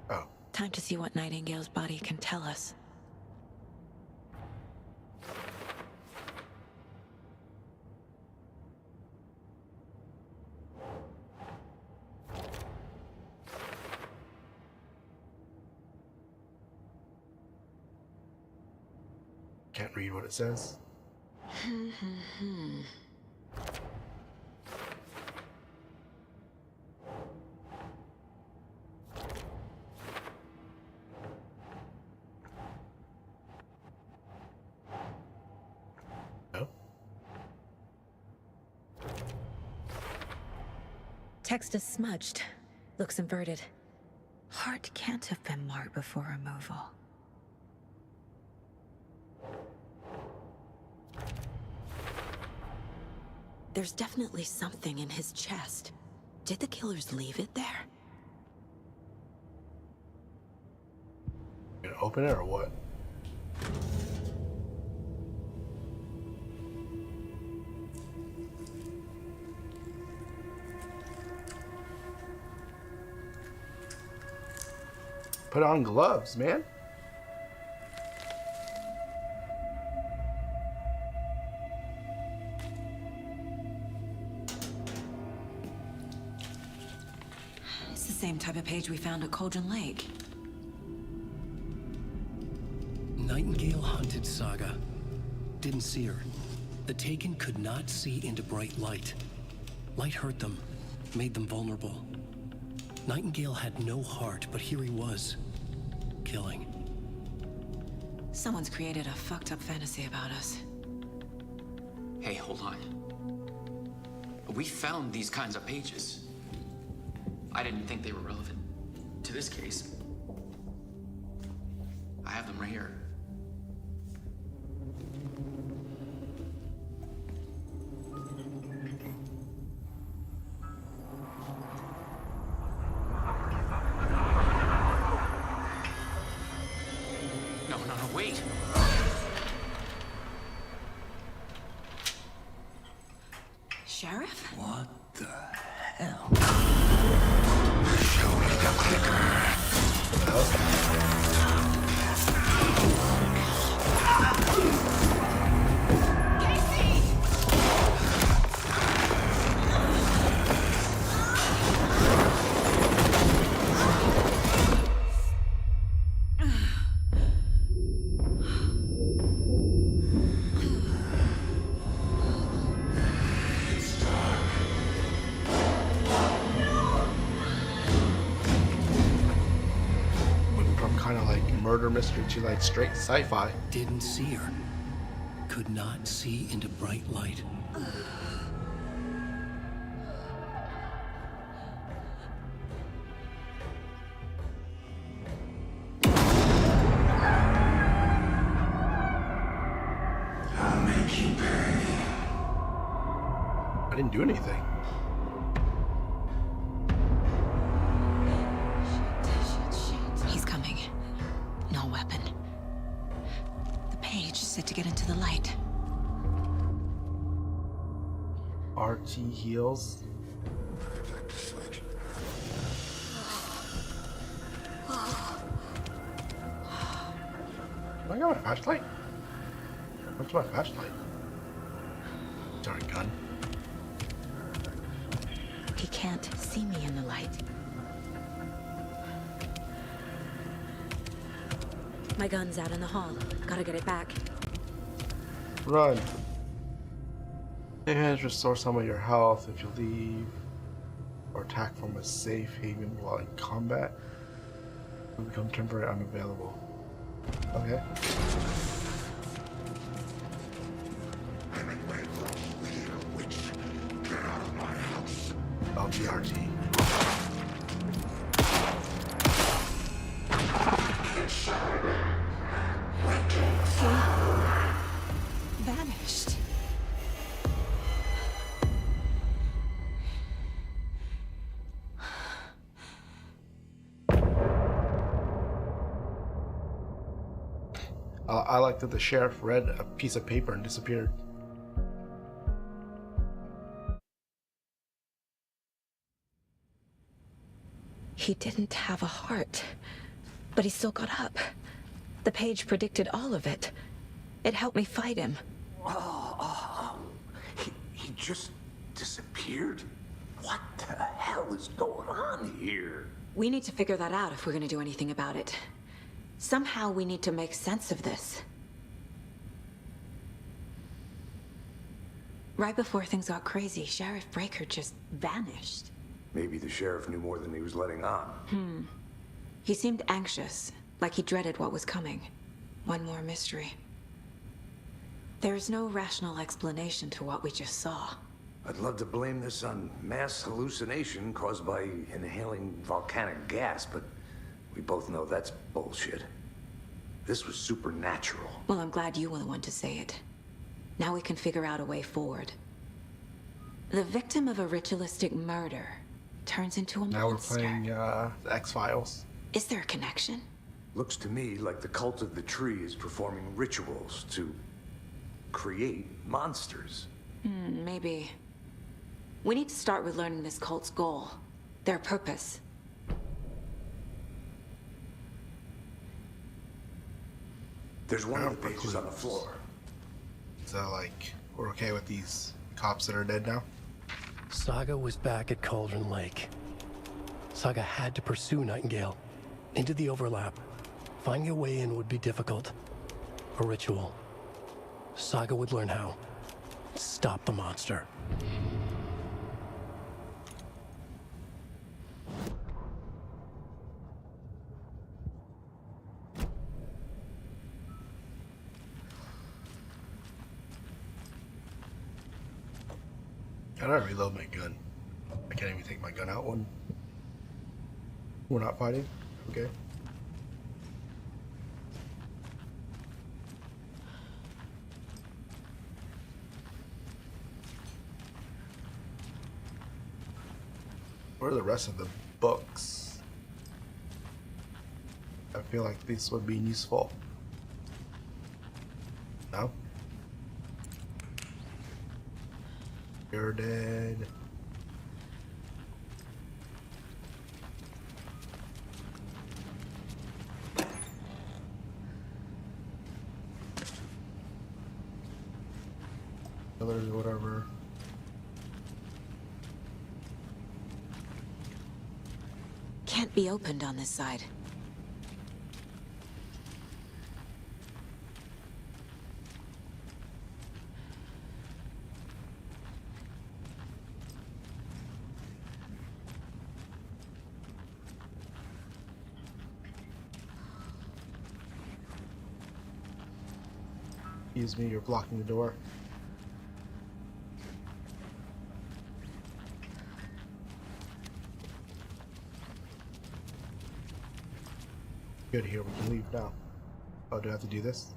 Oh. Time to see what Nightingale's body can tell us. Can't read what it says. No. Text is smudged. Looks inverted. Heart can't have been marked before removal. There's definitely something in his chest. Did the killers leave it there? Gonna open it or what? Put on gloves, man. It's the same type of page we found at Cauldron Lake. Nightingale hunted Saga. Didn't see her. The Taken could not see into bright light. Light hurt them, made them vulnerable. Nightingale had no heart, but here he was, killing. Someone's created a fucked up fantasy about us. Hey, hold on. We found these kinds of pages. I didn't think they were relevant to this case. I have them right here. No, wait. Sheriff? What the hell? Show me the murder mystery to like straight sci-fi. Didn't see her. Could not see into bright light. I'll make you pay. I didn't do anything. He's coming. No weapon. The page said to get into the light. RT heals. I got my flashlight. What's my flashlight? Sorry, gun. He can't see me in the light. My gun's out in the hall. Gotta get it back. Run. Enhance restore some of your health if you leave or attack from a safe haven while in combat. Will become temporarily unavailable. Okay. Oh, BRT. Vanished. I like that the sheriff read a piece of paper and disappeared. He didn't have a heart, but he still got up. The page predicted all of it. It helped me fight him. He just disappeared? What the hell is going on here? We need to figure that out if we're gonna do anything about it. Somehow we need to make sense of this. Right before things got crazy, Sheriff Breaker just vanished. Maybe the sheriff knew more than he was letting on. He seemed anxious, like he dreaded what was coming. One more mystery. There's no rational explanation to what we just saw. I'd love to blame this on mass hallucination caused by inhaling volcanic gas, but we both know that's bullshit. This was supernatural. Well, I'm glad you were the one to say it. Now we can figure out a way forward. The victim of a ritualistic murder turns into a Now monster. we're playing the X-Files. Is there a connection? Looks to me like the cult of the tree is performing rituals to create monsters. Maybe. We need to start with learning this cult's goal, their purpose. There's one of the pages on the floor. So, like, we're okay with these cops that are dead now? Saga was back at Cauldron Lake. Saga had to pursue Nightingale into the overlap. Finding a way in would be difficult. A ritual. Saga would learn how. Stop the monster. How do I reload my gun? I can't even take my gun out when we're not fighting. Okay. Where are the rest of the books? I feel like this would be useful. No? You're dead. Others or whatever. Can't be opened on this side. Excuse me, you're blocking the door. Good, here we can leave now. Oh, do I have to do this?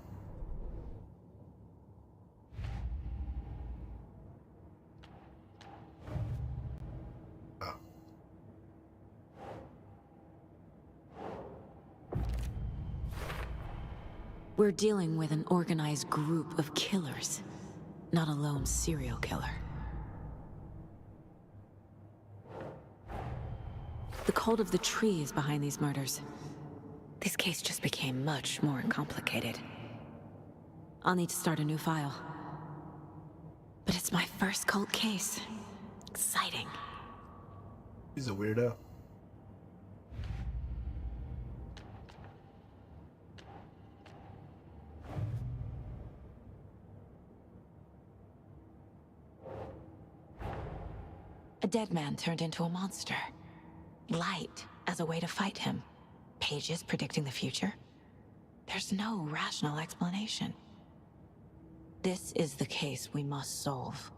Oh. We're dealing with an organized group of killers, not a lone serial killer. The cult of the tree is behind these murders. This case just became much more complicated. I'll need to start a new file. But it's my first cult case. Exciting. He's a weirdo. A dead man turned into a monster. Light as a way to fight him. Pages predicting the future. There's no rational explanation. This is the case we must solve.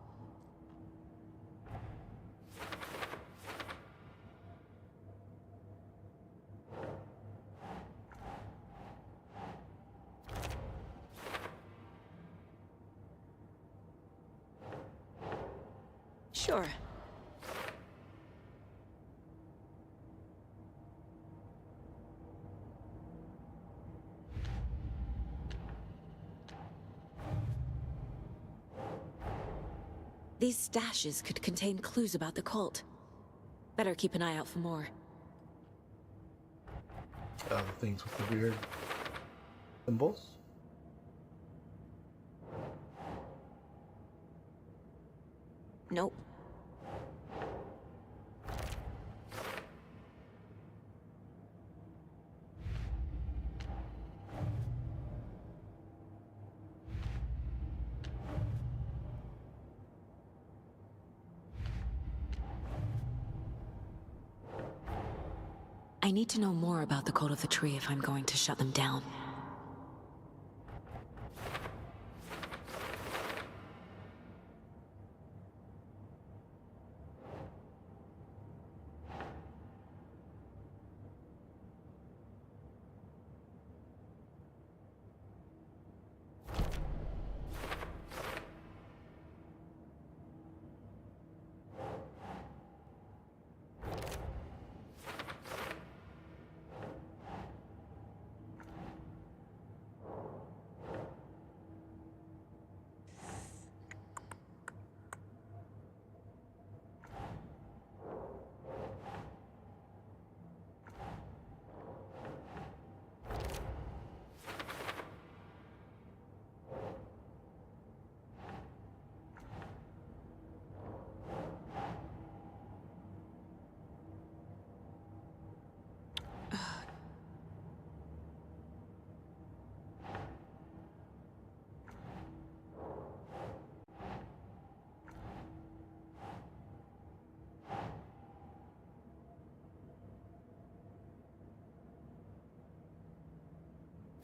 Sure. These stashes could contain clues about the cult. Better keep an eye out for more. other things with the weird symbols. Nope. I need to know more about the Code of the Tree if I'm going to shut them down.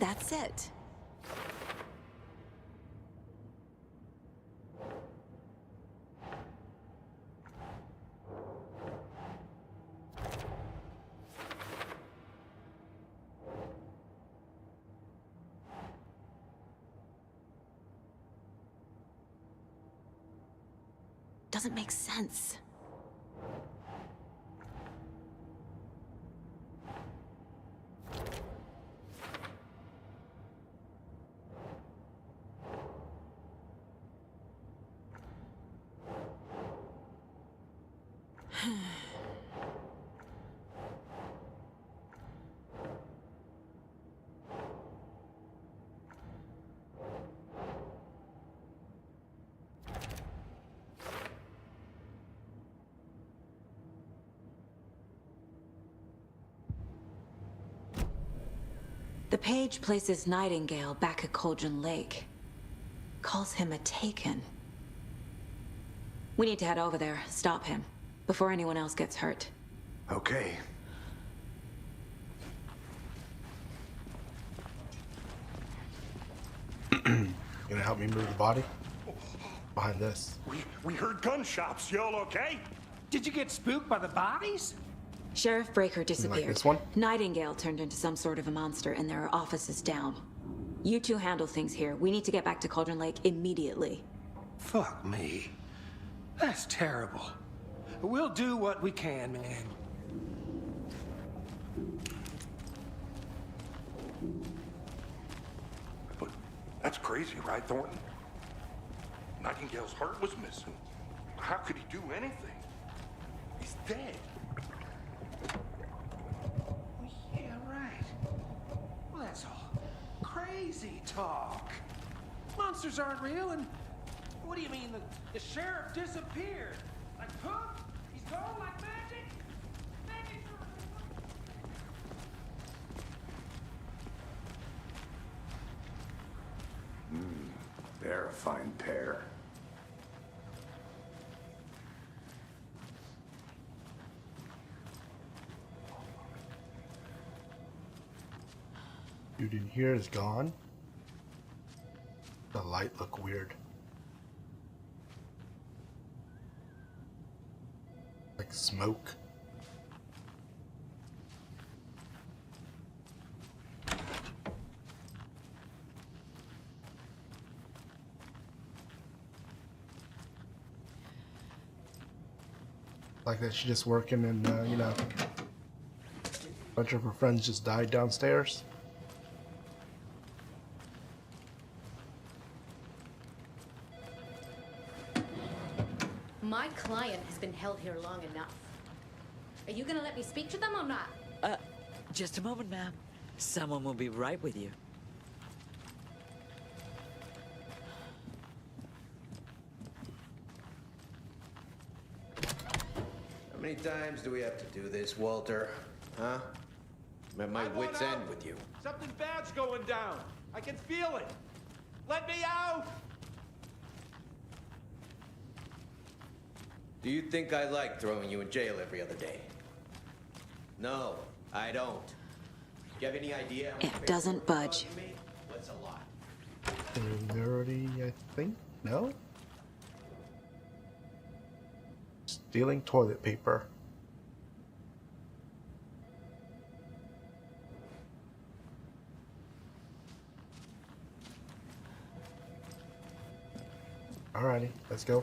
That's it. Doesn't make sense. The page places Nightingale back at Cauldron Lake. Calls him a Taken. We need to head over there, stop him, before anyone else gets hurt. Okay. Gonna help me move the body? Behind this. We heard gunshots. Y'all okay? Did you get spooked by the bodies? Sheriff Breaker disappeared. Like this one? Nightingale turned into some sort of a monster, and there are offices down. You two handle things here. We need to get back to Cauldron Lake immediately. Fuck me. That's terrible. We'll do what we can, man. But that's crazy, right, Thornton? Nightingale's heart was missing. How could he do anything? He's dead. Yeah, right. Well, that's all crazy talk. Monsters aren't real, and what do you mean the sheriff disappeared? Like poof? He's gone like magic? Magic? They're a fine pair. Dude in here is gone. The light look weird. Like smoke. Like that she's just working and, you know, a bunch of her friends just died downstairs. My client has been held here long enough. Are you gonna let me speak to them or not? Just a moment, ma'am. Someone will be right with you. How many times do we have to do this, Walter? Huh? I'm at my wit's end with you. Something bad's going down. I can feel it. Let me out! Do you think I like throwing you in jail every other day? No, I don't. Do you have any idea? It doesn't budge. What's a lot? Familiarity, I think? No? Stealing toilet paper. Alrighty, let's go.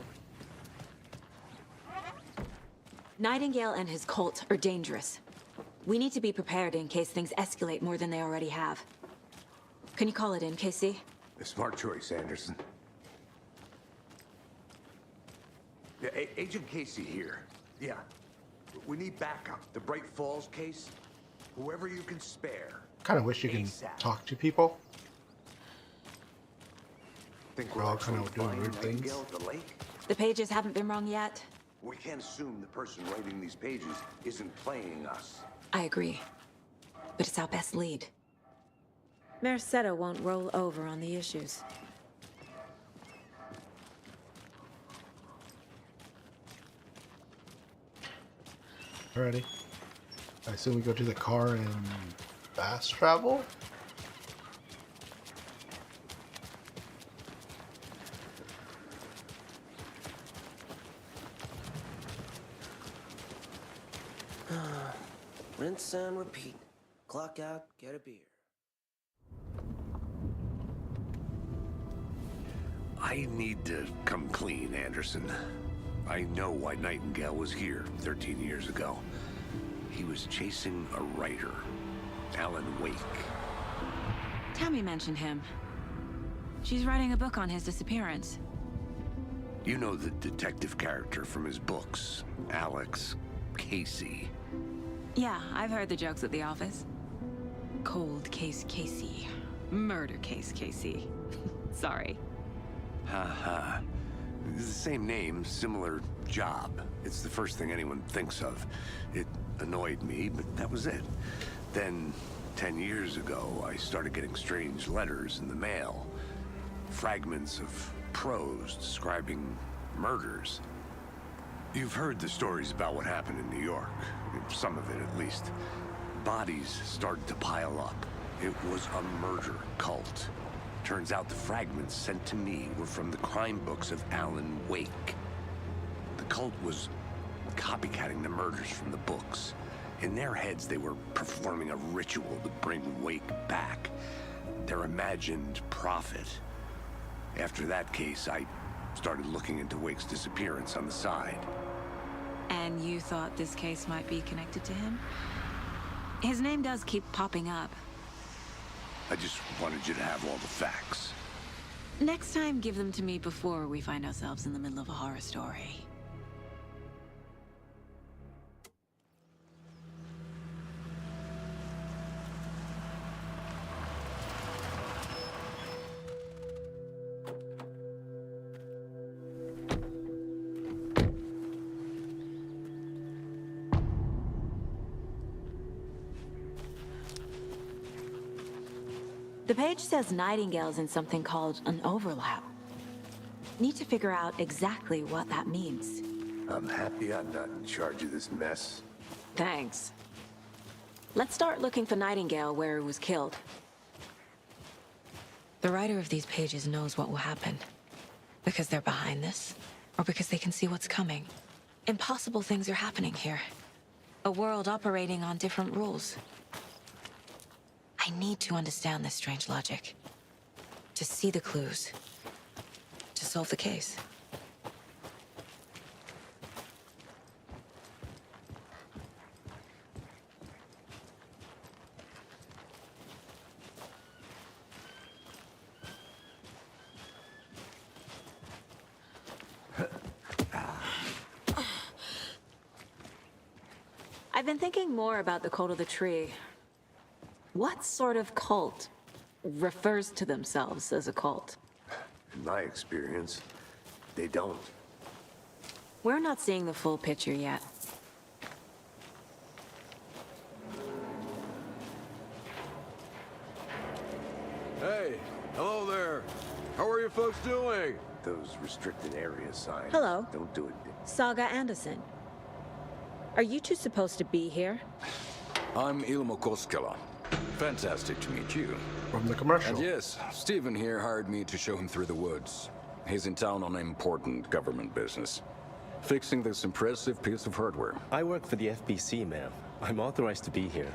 Nightingale and his cult are dangerous. We need to be prepared in case things escalate more than they already have. Can you call it in, Casey? A smart choice, Anderson. Yeah, Agent Casey here. Yeah. We need backup. The Bright Falls case. Whoever you can spare. Kind of wish you can talk to people. Think we're all kind of doing weird things. Nightingale at the lake? The pages haven't been wrong yet. We can't assume the person writing these pages isn't playing us. I agree. But it's our best lead. Mercado won't roll over on the issues. Alrighty. I assume we go to the car and fast travel? Rinse and repeat. Clock out, get a beer. I need to come clean, Anderson. I know why Nightingale was here 13 years ago. He was chasing a writer, Alan Wake. Tammy mentioned him. She's writing a book on his disappearance. You know the detective character from his books, Alex Casey. Yeah, I've heard the jokes at the office. Cold case Casey. Murder case Casey. Sorry. Ha. The same name, similar job. It's the first thing anyone thinks of. It annoyed me, but that was it. Then, 10 years ago, I started getting strange letters in the mail. Fragments of prose describing murders. You've heard the stories about what happened in New York. Some of it, at least. Bodies started to pile up. It was a murder cult. Turns out the fragments sent to me were from the crime books of Alan Wake. The cult was copycatting the murders from the books. In their heads, they were performing a ritual to bring Wake back. Their imagined prophet. After that case, I started looking into Wake's disappearance on the side. And you thought this case might be connected to him? His name does keep popping up. I just wanted you to have all the facts. Next time, give them to me before we find ourselves in the middle of a horror story. The page says Nightingale's in something called an overlap. Need to figure out exactly what that means. I'm happy I'm not in charge of this mess. Thanks. Let's start looking for Nightingale where he was killed. The writer of these pages knows what will happen. Because they're behind this, or because they can see what's coming. Impossible things are happening here. A world operating on different rules. I need to understand this strange logic. To see the clues. To solve the case. I've been thinking more about the cult of the tree. What sort of cult refers to themselves as a cult? In my experience, they don't. We're not seeing the full picture yet. Hey, hello there. How are you folks doing? Those restricted area signs. Hello. Don't do it. Saga Anderson. Are you two supposed to be here? I'm Ilmo Koskela. Fantastic to meet you. From the commercial. And yes, Stephen here hired me to show him through the woods. He's in town on important government business. Fixing this impressive piece of hardware. I work for the FBC, ma'am. I'm authorized to be here.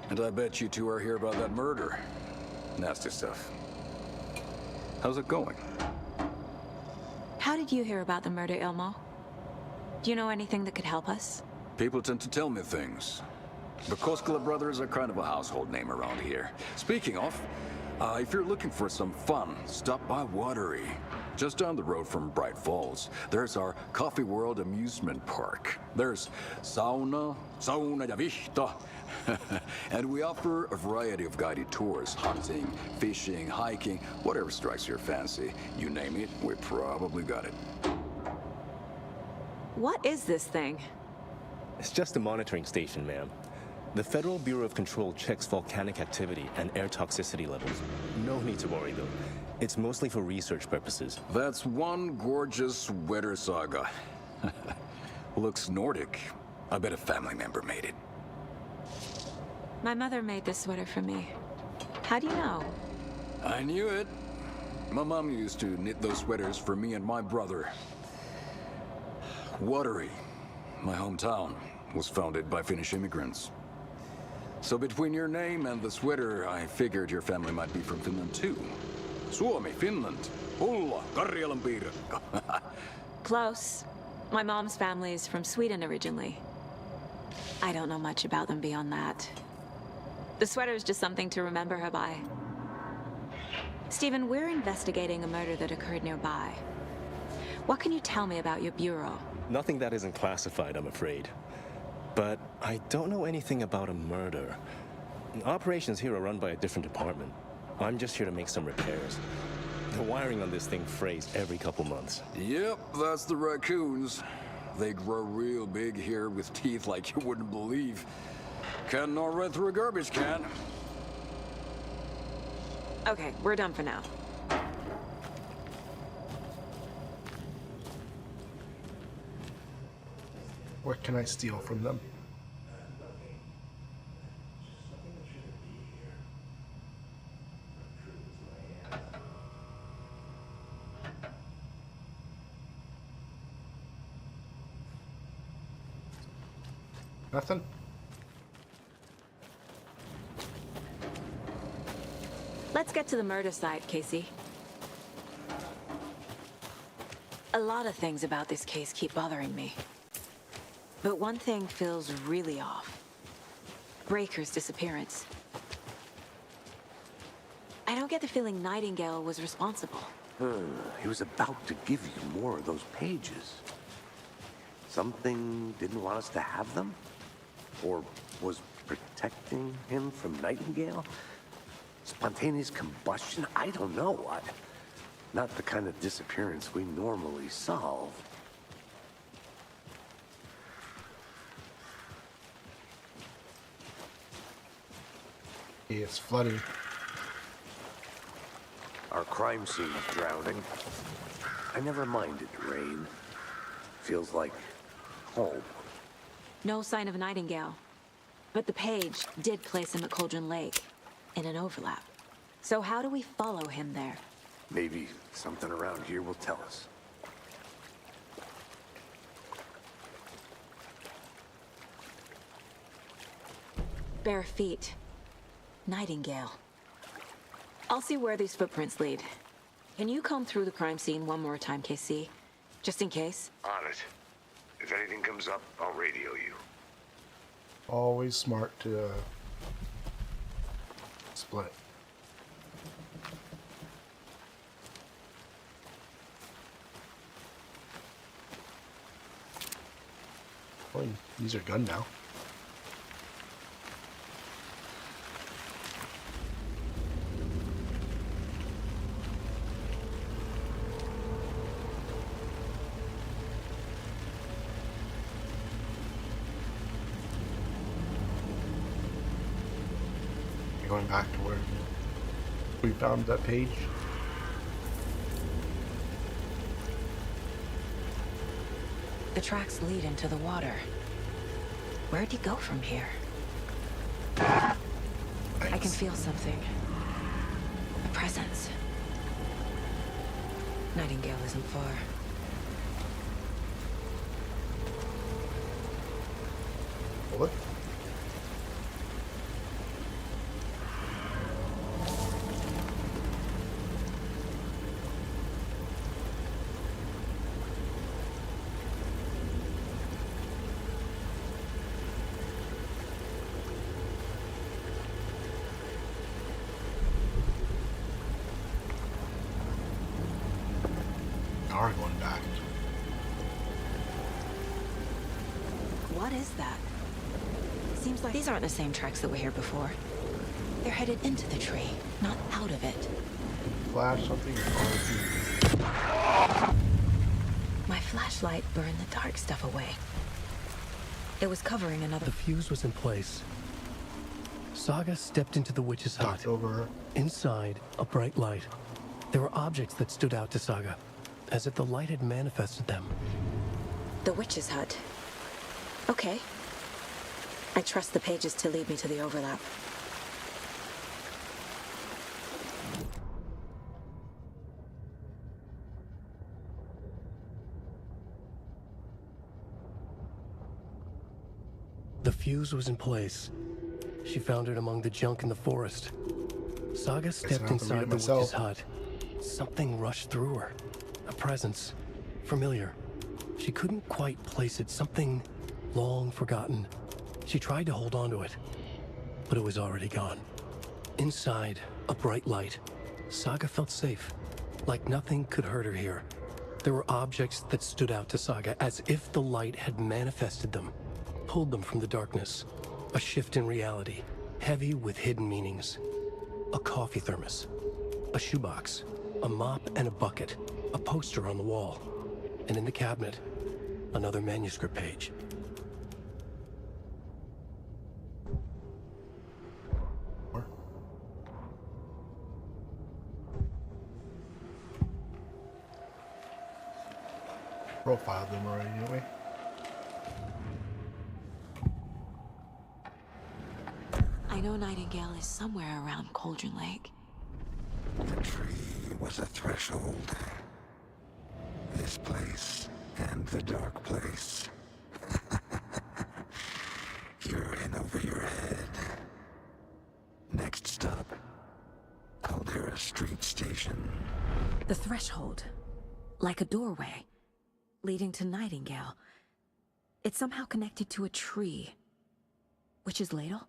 And I bet you two are here about that murder. Nasty stuff. How's it going? How did you hear about the murder, Ilmo? Do you know anything that could help us? People tend to tell me things. The Koskela brothers are kind of a household name around here. Speaking of, if you're looking for some fun, stop by Watery. Just down the road from Bright Falls, there's our Coffee World amusement park. There's sauna ja vihta. And we offer a variety of guided tours, hunting, fishing, hiking, whatever strikes your fancy. You name it, we probably got it. What is this thing? It's just a monitoring station, ma'am. The Federal Bureau of Control checks volcanic activity and air toxicity levels. No need to worry, though. It's mostly for research purposes. That's one gorgeous sweater, Saga. Looks Nordic. I bet a family member made it. My mother made this sweater for me. How do you know? I knew it. My mom used to knit those sweaters for me and my brother. Watery, my hometown, was founded by Finnish immigrants. So between your name and the sweater, I figured your family might be from Finland too. Suomi, Finland, Ulla, Karjalan piirakka. Close. My mom's family is from Sweden originally. I don't know much about them beyond that. The sweater is just something to remember her by. Stephen, we're investigating a murder that occurred nearby. What can you tell me about your bureau? Nothing that isn't classified, I'm afraid. But I don't know anything about a murder. Operations here are run by a different department. I'm just here to make some repairs. The wiring on this thing frays every couple months. Yep, that's the raccoons. They grow real big here with teeth like you wouldn't believe. Can't gnaw right through a garbage can. Okay, we're done for now. What can I steal from them? Nothing? Let's get to the murder site, Casey. A lot of things about this case keep bothering me. But one thing feels really off. Breaker's disappearance. I don't get the feeling Nightingale was responsible. He was about to give you more of those pages. Something didn't want us to have them? Or was protecting him from Nightingale? Spontaneous combustion? I don't know what. Not the kind of disappearance we normally solve. It's flooding. Our crime scene is drowning. I never minded rain. Feels like home. No sign of Nightingale. But the page did place him at Cauldron Lake, in an overlap. So how do we follow him there? Maybe something around here will tell us. Bare feet. Nightingale. I'll see where these footprints lead. Can you comb through the crime scene one more time, KC? Just in case? On it. If anything comes up, I'll radio you. Always smart to split. Oh, use your gun now. Okay, going back to where we found that page. The tracks lead into the water. Where'd he go from here? I can feel something. A presence. Nightingale isn't far. What? Are going back. What is that? Seems like these aren't the same tracks that were here before. They're headed into the tree, not out of it. Flash something. My flashlight burned the dark stuff away. It was covering another... The fuse was in place. Saga stepped into the witch's hut. Over her. Inside, a bright light. There were objects that stood out to Saga, as if the light had manifested them. The witch's hut. Okay. I trust the pages to lead me to the overlap. The fuse was in place. She found it among the junk in the forest. Saga stepped inside the witch's hut. Something rushed through her. A presence. Familiar. She couldn't quite place it. Something long forgotten. She tried to hold on to it, but it was already gone. Inside, a bright light. Saga felt safe, like nothing could hurt her here. There were objects that stood out to Saga, as if the light had manifested them, pulled them from the darkness. A shift in reality, heavy with hidden meanings. A coffee thermos, a shoebox, a mop and a bucket, a poster on the wall, and in the cabinet, another manuscript page. Profiled them already, didn't we? I know Nightingale is somewhere around Cauldron Lake. The tree was a threshold. This place and the dark place. You're in over your head. Next stop, Caldera Street Station. The threshold. Like a doorway. Leading to Nightingale. It's somehow connected to a tree. Witch's Ladle?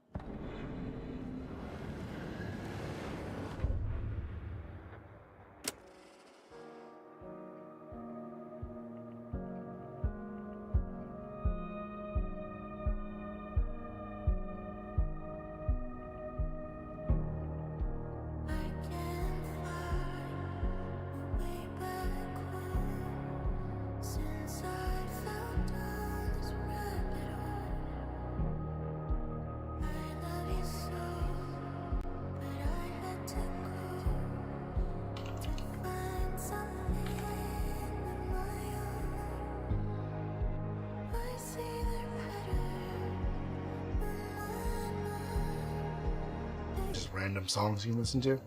Just random songs you can listen to.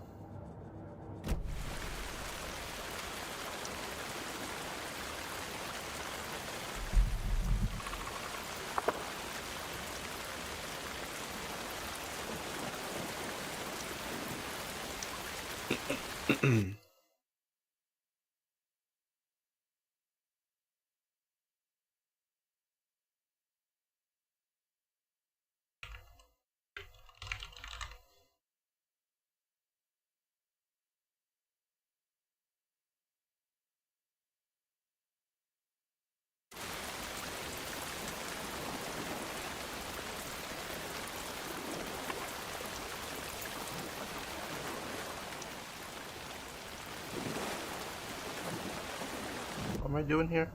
What am I doing here?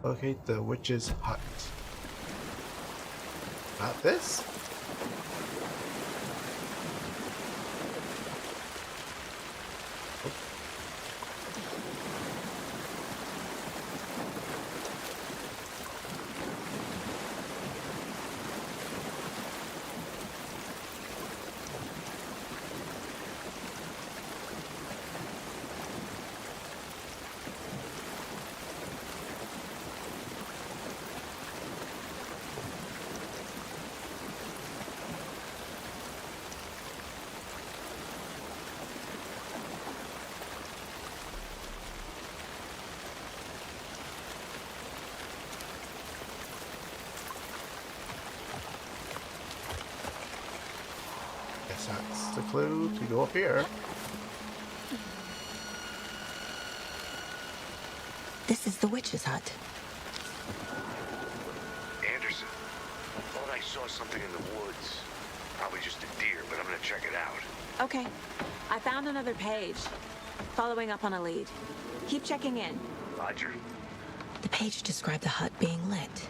Locate the witch's hut. Not this? guess that's the clue to go up here. This is the witch's hut. Anderson, thought I saw something in the woods. Probably just a deer, but I'm gonna check it out. Okay. I found another page. Following up on a lead. Keep checking in. Roger. The page described the hut being lit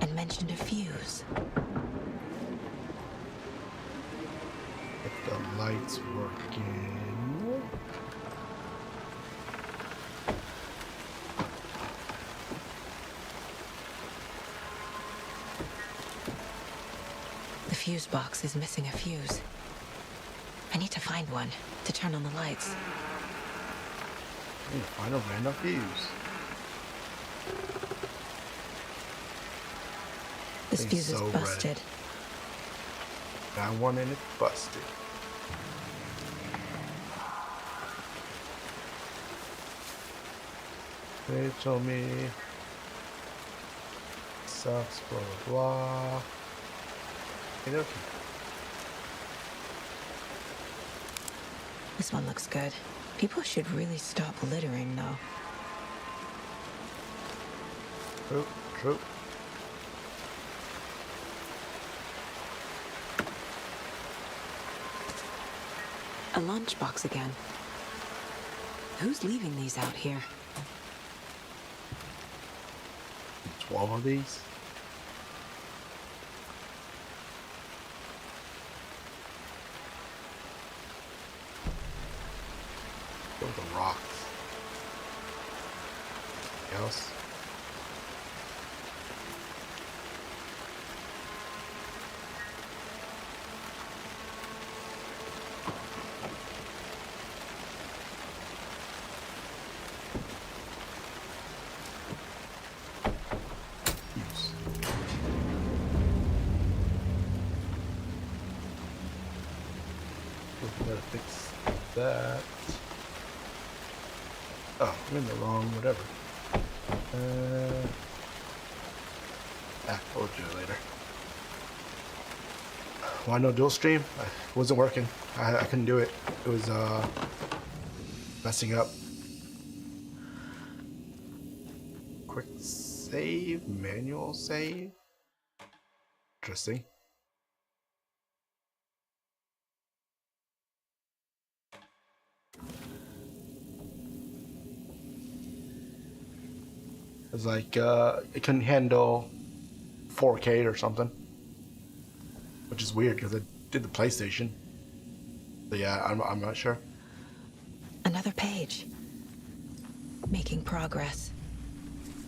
and mentioned a fuse. If the lights working. The fuse box is missing a fuse. I need to find one to turn on the lights. I need to find a random fuse. This Thing's fuse is so busted. Red. Got one and it's busted. They told me sucks, blah blah blah. Okay, okay. This one looks good. People should really stop littering, though. True, true. A lunchbox again. Who's leaving these out here? 12 of these. Go with the rocks. Anything else? Gotta fix that. Oh, I'm in the wrong whatever. We'll do it later. Why no dual stream? It wasn't working. I couldn't do it. It was messing up. Quick save, manual save. Interesting. It's like it couldn't handle 4K or something, which is weird because I did the PlayStation. But yeah, I'm not sure. Another page. Making progress.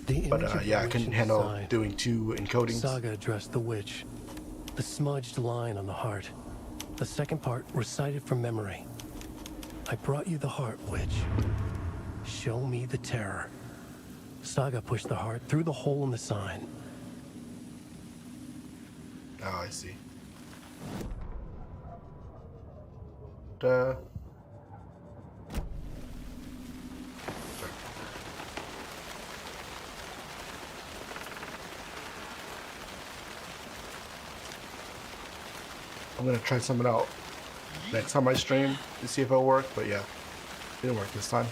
But yeah, I couldn't handle doing 2 encodings. Saga addressed the witch. The smudged line on the heart. The second part recited from memory. I brought you the heart, witch. Show me the terror. Saga pushed the heart through the hole in the sign. Oh, I see. Duh. I'm gonna try something out next time I stream to see if it'll work, but yeah, it didn't work this time.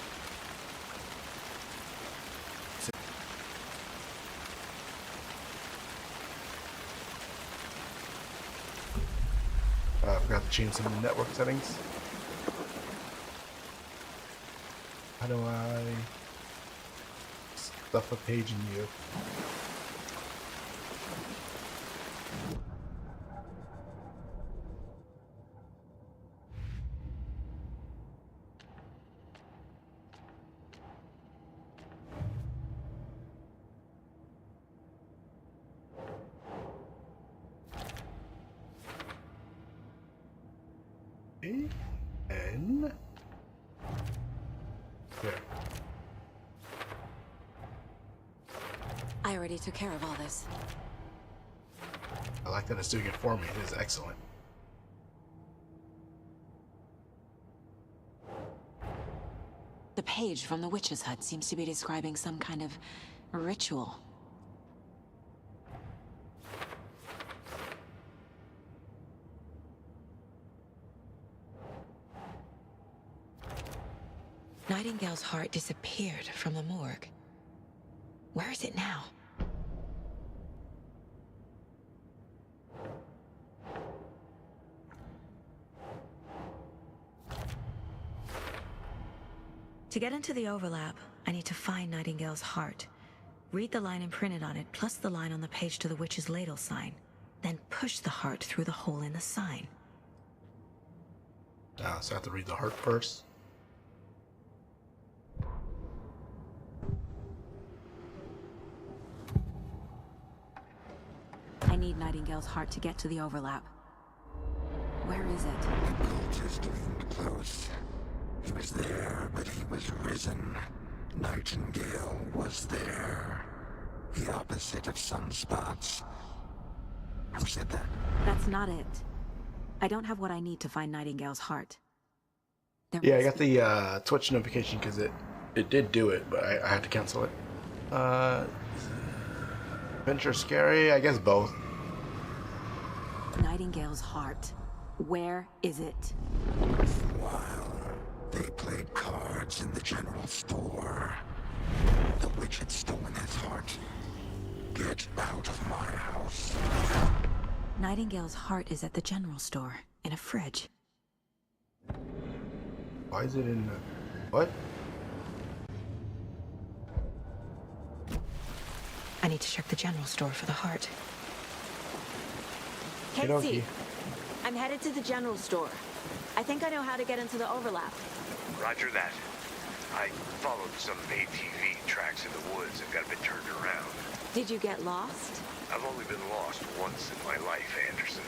I forgot to change some of the network settings. How do I stuff a page in you? N. There. I already took care of all this. I like that it's doing it for me. It is excellent. The page from the witch's hut seems to be describing some kind of ritual. Nightingale's heart disappeared from the morgue. Where is it now? To get into the overlap, I need to find Nightingale's heart. Read the line imprinted on it, plus the line on the page to the witch's ladle sign. Then push the heart through the hole in the sign. So I have to read the heart first. I need Nightingale's heart to get to the overlap. Where is it? Cultist isn't close. He was there, but he was risen. Nightingale was there. The opposite of sunspots. Who said that? That's not it. I don't have what I need to find Nightingale's heart. Yeah, I got the Twitch notification because it did do it, but I had to cancel it. Adventure scary? I guess both. Nightingale's heart. Where is it? While they played cards in the general store, the witch had stolen his heart. Get out of my house. Nightingale's heart is at the general store, in a fridge. Why is it in the... What? I need to check the general store for the heart. Okey-dokey. Casey, I'm headed to the general store. I think I know how to get into the overlap. Roger that. I followed some ATV tracks in the woods and got a bit turned around. Did you get lost? I've only been lost once in my life, Anderson.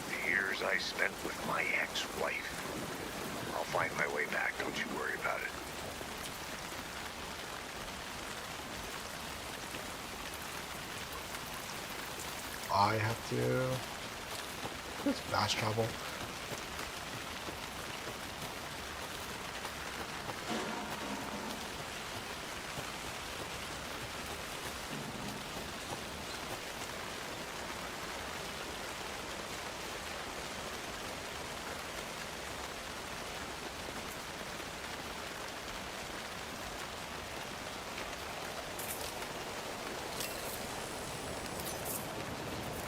The years I spent with my ex-wife. I'll find my way back, don't you worry about it. I have to... fast travel.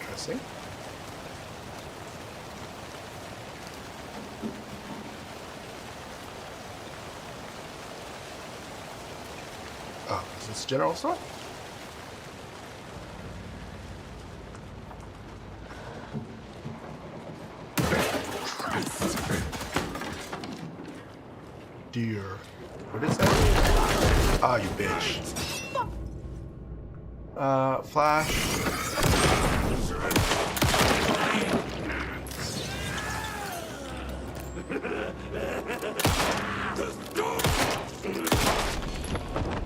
Interesting. Oh, is this general store? Dear. What is that? Ah, you bitch. Flash.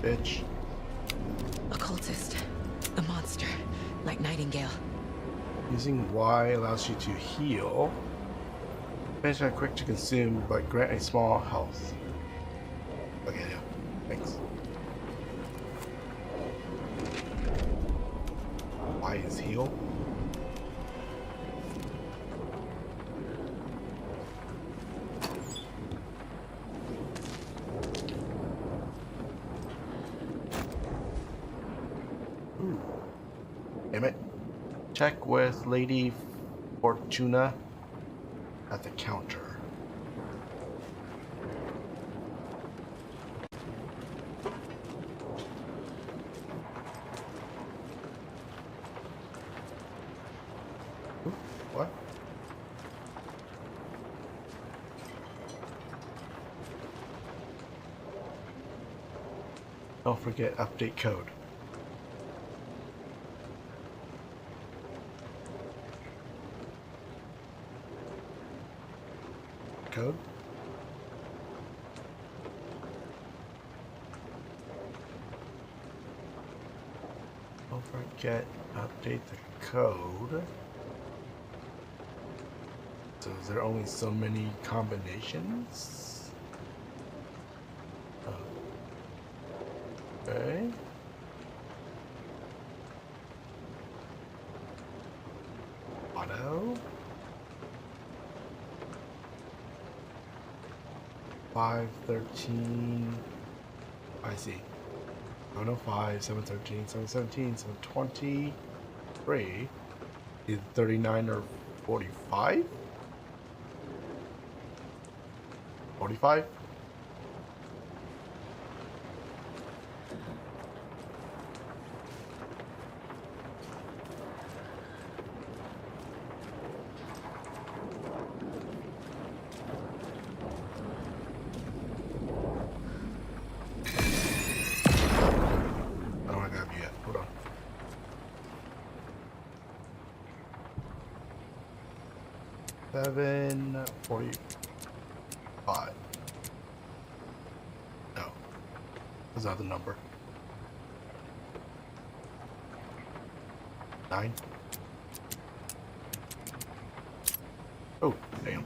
Bitch. A cultist. A monster. Like Nightingale. Using Y allows you to heal. Finish are quick to consume, but grant a small health. Okay, yeah. Thanks. Y is heal. Ooh. Damn it. Check with Lady Fortuna at the counter. Ooh, what? Don't forget update code. Code. Don't forget update the code. So is there only so many combinations? Okay. Auto. 5, 13. I see. 705, 713, 717, 723. Either 39 or 45? 45? Seven 45. No, that's not the number. 9. Oh, damn.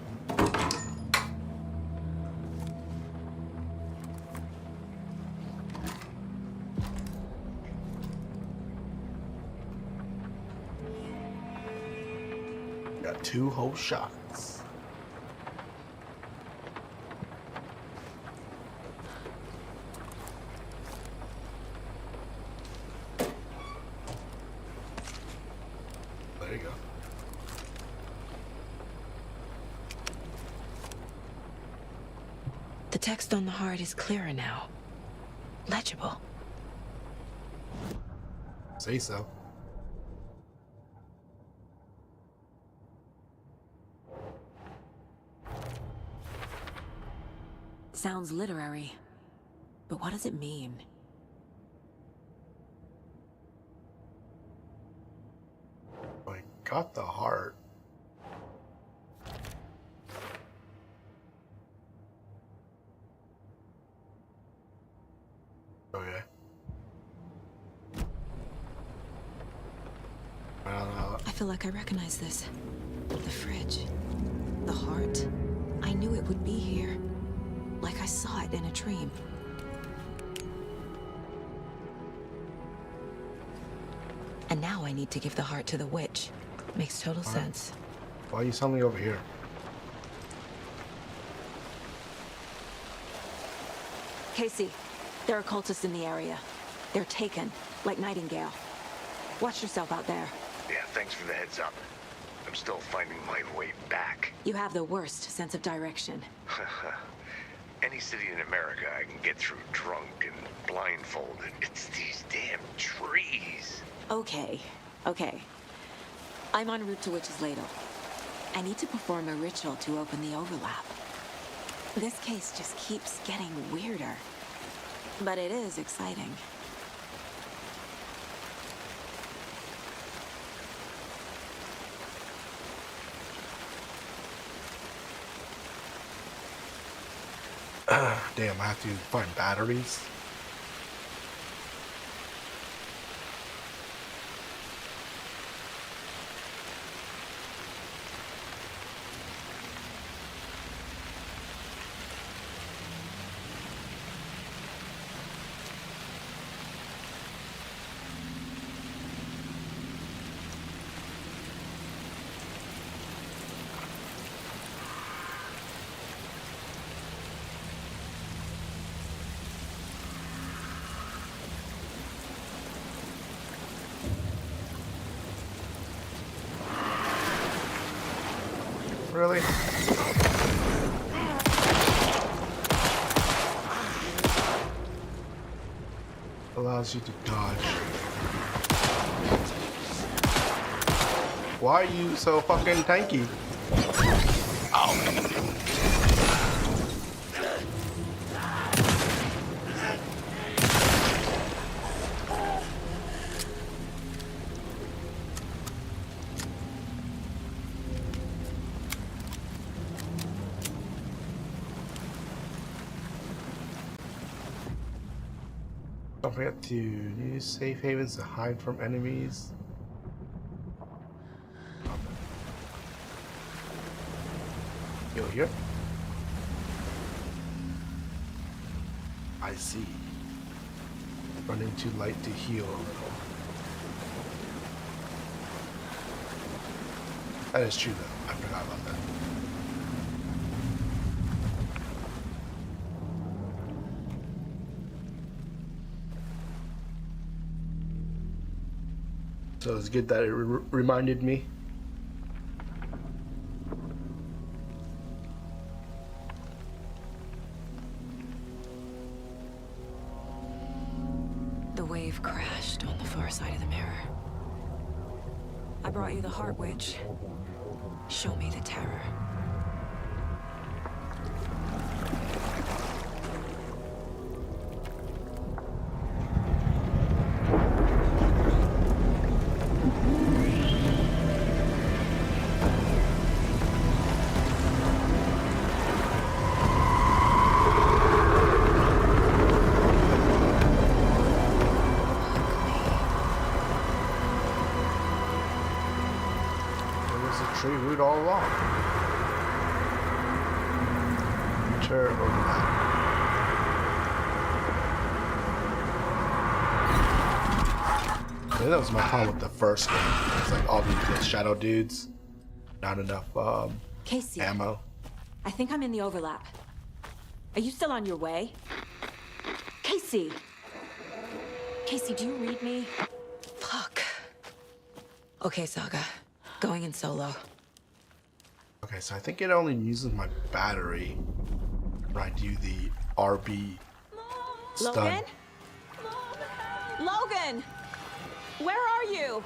Got 2 whole shots. There you go. The text on the heart is clearer now. Legible. Say so. Sounds literary. But what does it mean? I got the heart. Okay. I feel like I recognize this. The fridge. The heart. I knew it would be here. Like I saw it in a dream. And now I need to give the heart to the witch. Makes total sense. Why are you suddenly over here? Casey, there are cultists in the area. They're taken, like Nightingale. Watch yourself out there. Yeah, thanks for the heads up. I'm still finding my way back. You have the worst sense of direction. Any city in America I can get through drunk and blindfolded. It's these damn trees. Okay. I'm en route to Witch's Ladle. I need to perform a ritual to open the overlap. This case just keeps getting weirder. But it is exciting. Damn, I have to find batteries. Really? Allows you to dodge. Why are you so fucking tanky? Don't forget to use safe havens to hide from enemies. Heal here. I see. Running too light to heal a little. That is true though. I forgot about that. So it's good that it reminded me. The wave crashed on the far side of the mirror. I brought you the Heart Witch. Show me the terror. Tree root all along. Turn over that. Yeah, that was my problem with the first game. It's like all these shadow dudes, not enough Casey, ammo. I think I'm in the overlap. Are you still on your way? Casey! Casey, do you read me? Fuck. Okay, Saga. Going in solo. Okay, so I think it only uses my battery when I do the RB stun. Logan? Logan! Where are you?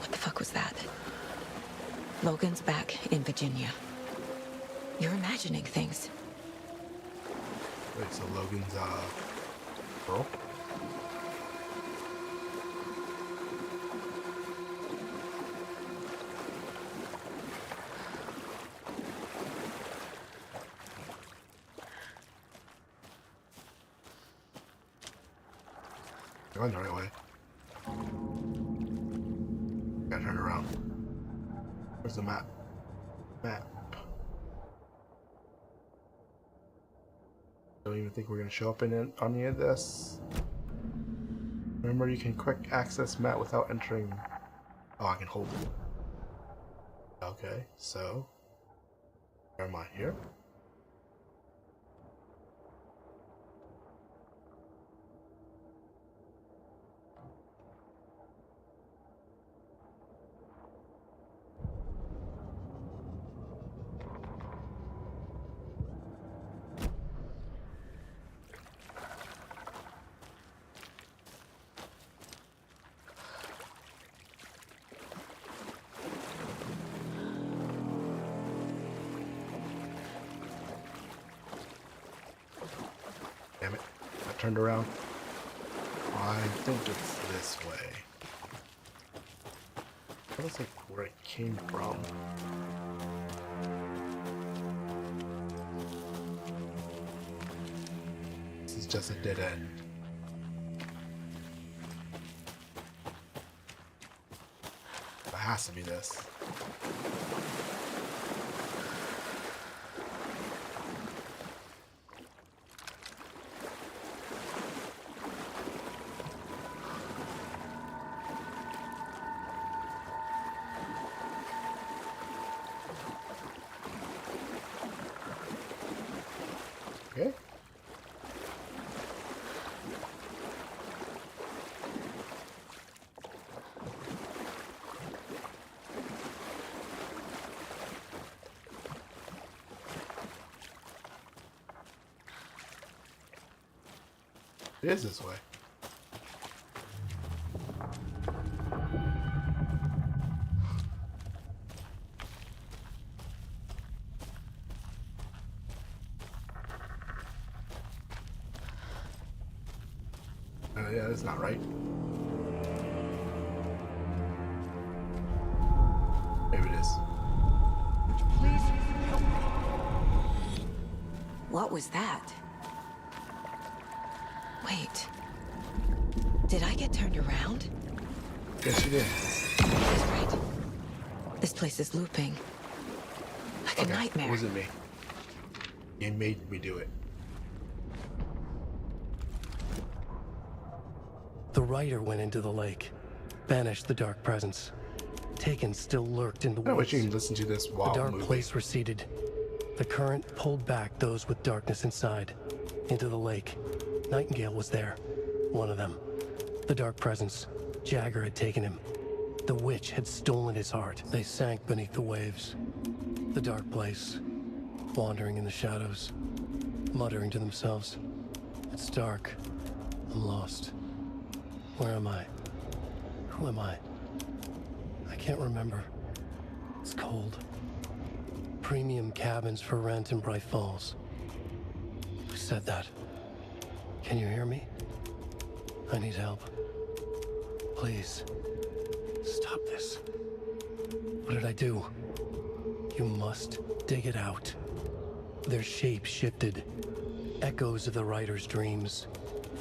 What the fuck was that? Logan's back in Virginia. You're imagining things. Wait, so Logan's girl? Going the right way. Gotta turn around. Where's the map? Map. Don't even think we're gonna show up in any of this. Remember, you can quick access map without entering. Oh, I can hold it. Okay, so where am I here? Damn it, I turned around. I think it's this way. That looks like where it came from. This is just a dead end. It has to be this. Okay. It is this way. Yeah, that's not right. Maybe it is. What was that? Wait. Did I get turned around? Yes, you did. That's right. This place is looping. Like a nightmare. It wasn't me. You made me do it. The writer went into the lake, banished the dark presence. Taken still lurked in the woods. I wish you can listen to this while the dark moving. place receded. The current pulled back those with darkness inside, into the lake. Nightingale was there, one of them. The Dark Presence. Jagger had taken him. The witch had stolen his heart. They sank beneath the waves. The dark place, wandering in the shadows, muttering to themselves. It's dark. I'm lost. Where am I? Who am I? I can't remember. It's cold. Premium cabins for rent in Bright Falls. Who said that? Can you hear me? I need help. Please. Stop this. What did I do? You must dig it out. Their shape shifted. Echoes of the writer's dreams.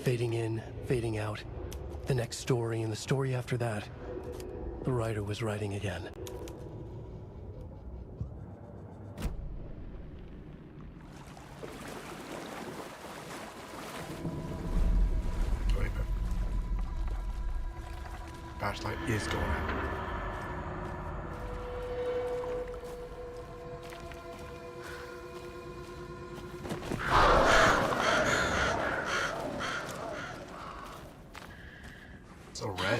Fading in, fading out. The next story and the story after that. The writer was writing again. Wait a minute. Flashlight is going out. So red.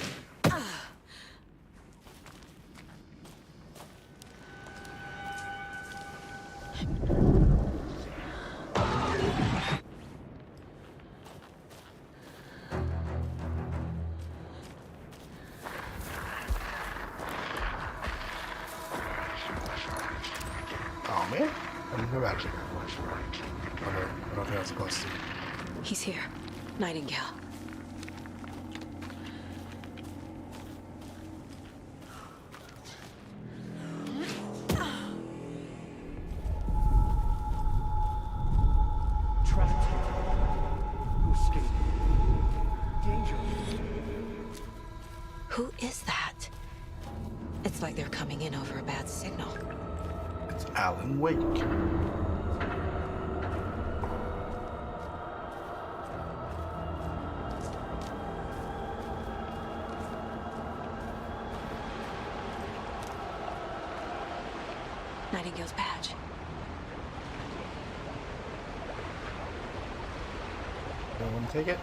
Oh man, I didn't hear about it. Oh no, I don't think I was supposed to. He's here. Nightingale. Who is that? It's like they're coming in over a bad signal. It's Alan Wake. Nightingale's badge. You want to take it?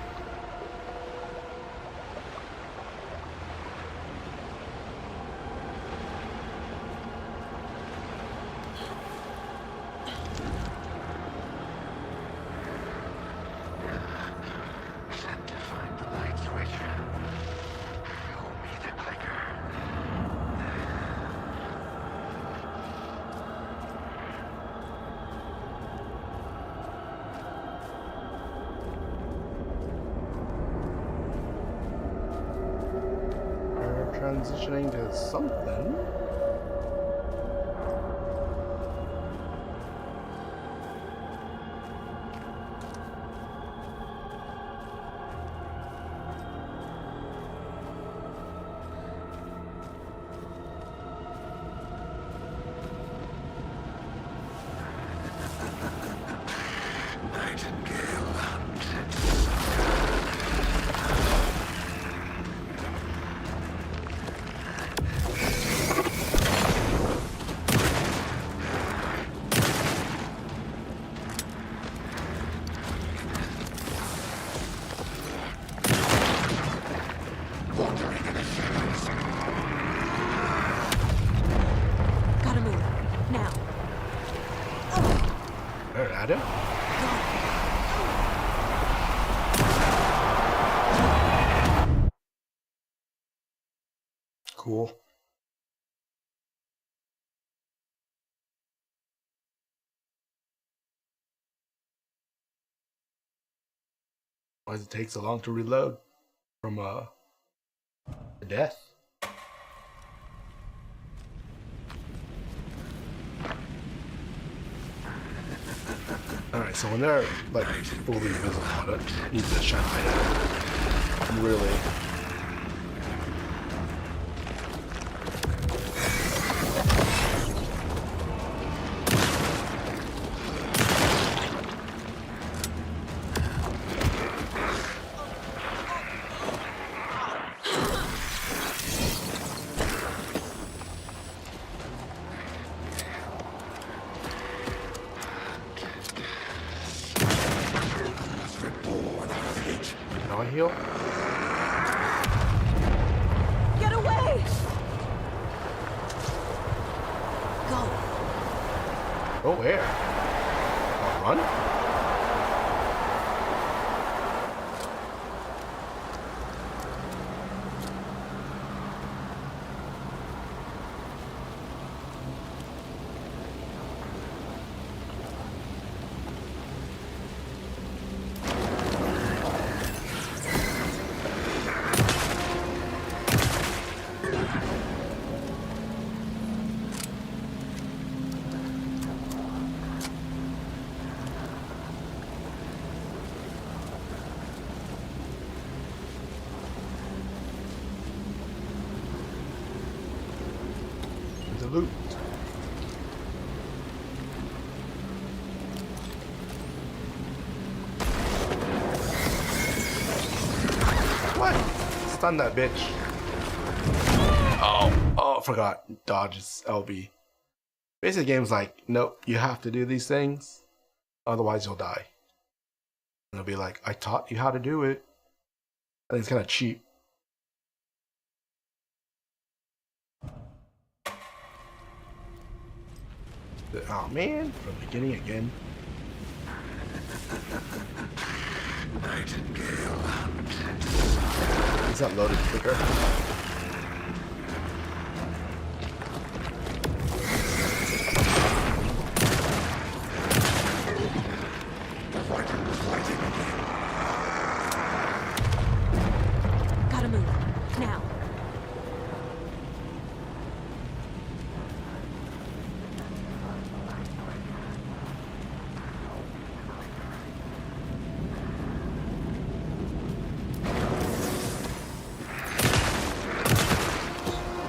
Transitioning to something. Gotta move. Now. There, Adam. Cool. Why does it take so long to reload from a death? Alright, so when they're like fully visible, I don't need to shine my head. Really. Now I heal. Go where? Oh, run? The loot. What? Stun that bitch. Oh, I forgot. Dodge is LB. Basically, the game's like, nope, you have to do these things, otherwise you'll die. And it'll be like, I taught you how to do it. I think it's kind of cheap. Oh man, from the beginning again. Nightingale hunt. Is that loaded quicker? Gotta move. Now.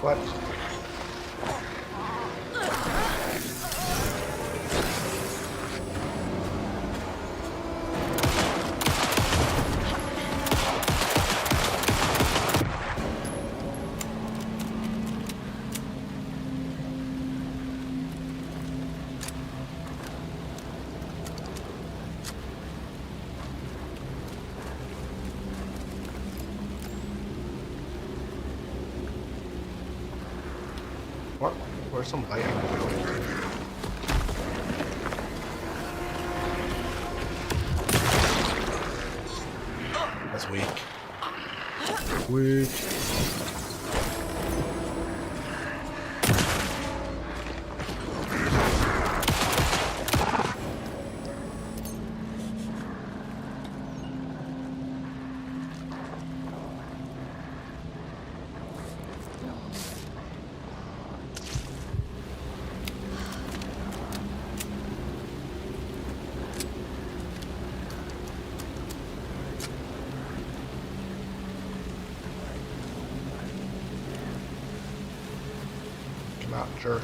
What? What? Where's some light? That's weak. Weak. Not sure.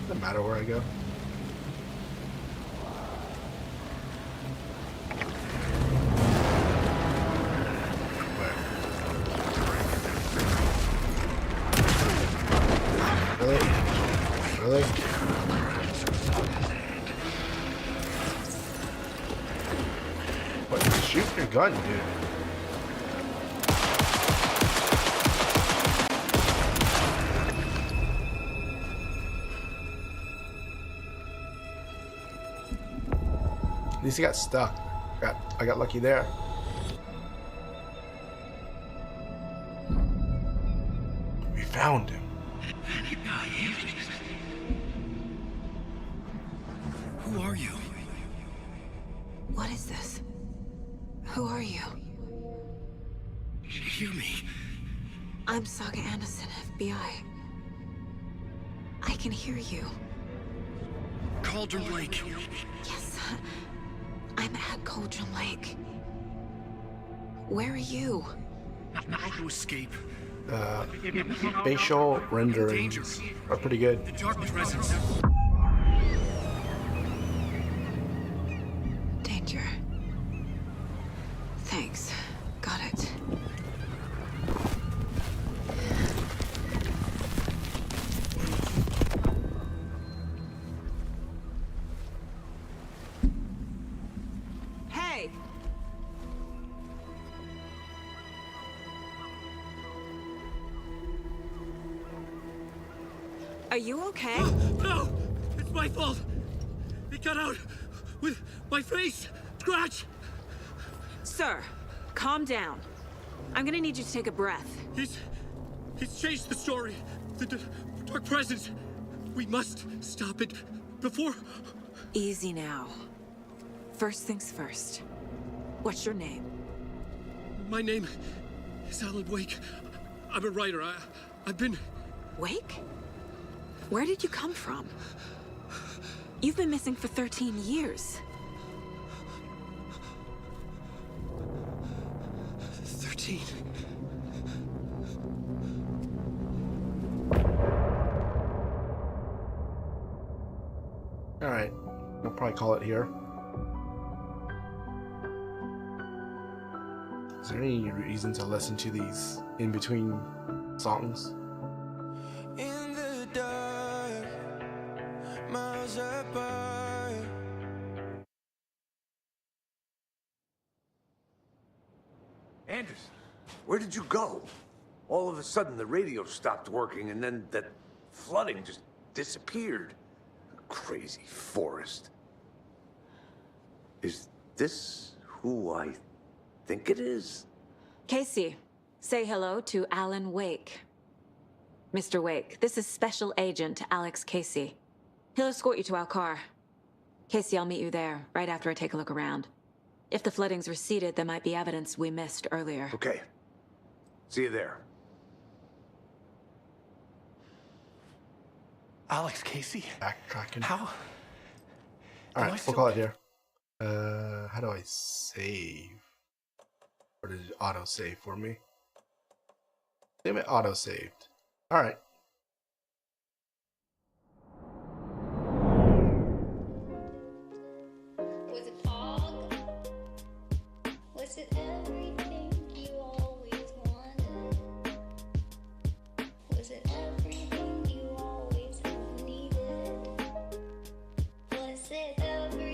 Doesn't matter where I go. Where? Really? Really? What? Shoot your gun, dude. At least he got stuck. I got lucky there. We found him. Who are you? What is this? Who are you? Hear me. I'm Saga Anderson, FBI. I can hear you. Cauldron Lake. Yes, I'm at Cauldron Lake. Where are you? How to escape. Facial renderings are pretty good. The dark presence. Danger. Thanks. Got it. Hey! Are you okay? No! It's my fault! It got out with my face! Scratch! Sir, calm down. I'm gonna need you to take a breath. He's changed the story. The dark presence. We must stop it before... Easy now. First things first. What's your name? My name is Alan Wake. I'm a writer. I've been... Wake? Where did you come from? You've been missing for 13 years. 13. Alright, I'll probably call it here. Is there any reason to listen to these in between songs? In the dark, miles apart. Anderson, where did you go? All of a sudden, the radio stopped working, and then that flooding just disappeared. Crazy forest. Is this who I think it is? Casey, say hello to Alan Wake. Mr. Wake, this is Special Agent Alex Casey. He'll escort you to our car. Casey, I'll meet you there, right after I take a look around. If the flooding's receded, there might be evidence we missed earlier. Okay. See you there. Alex Casey? Backtracking. How? Alright, we'll call it here. How do I save? Or did it auto-save for me? Damn it, auto-saved. Alright. Was it Pog? Was it him?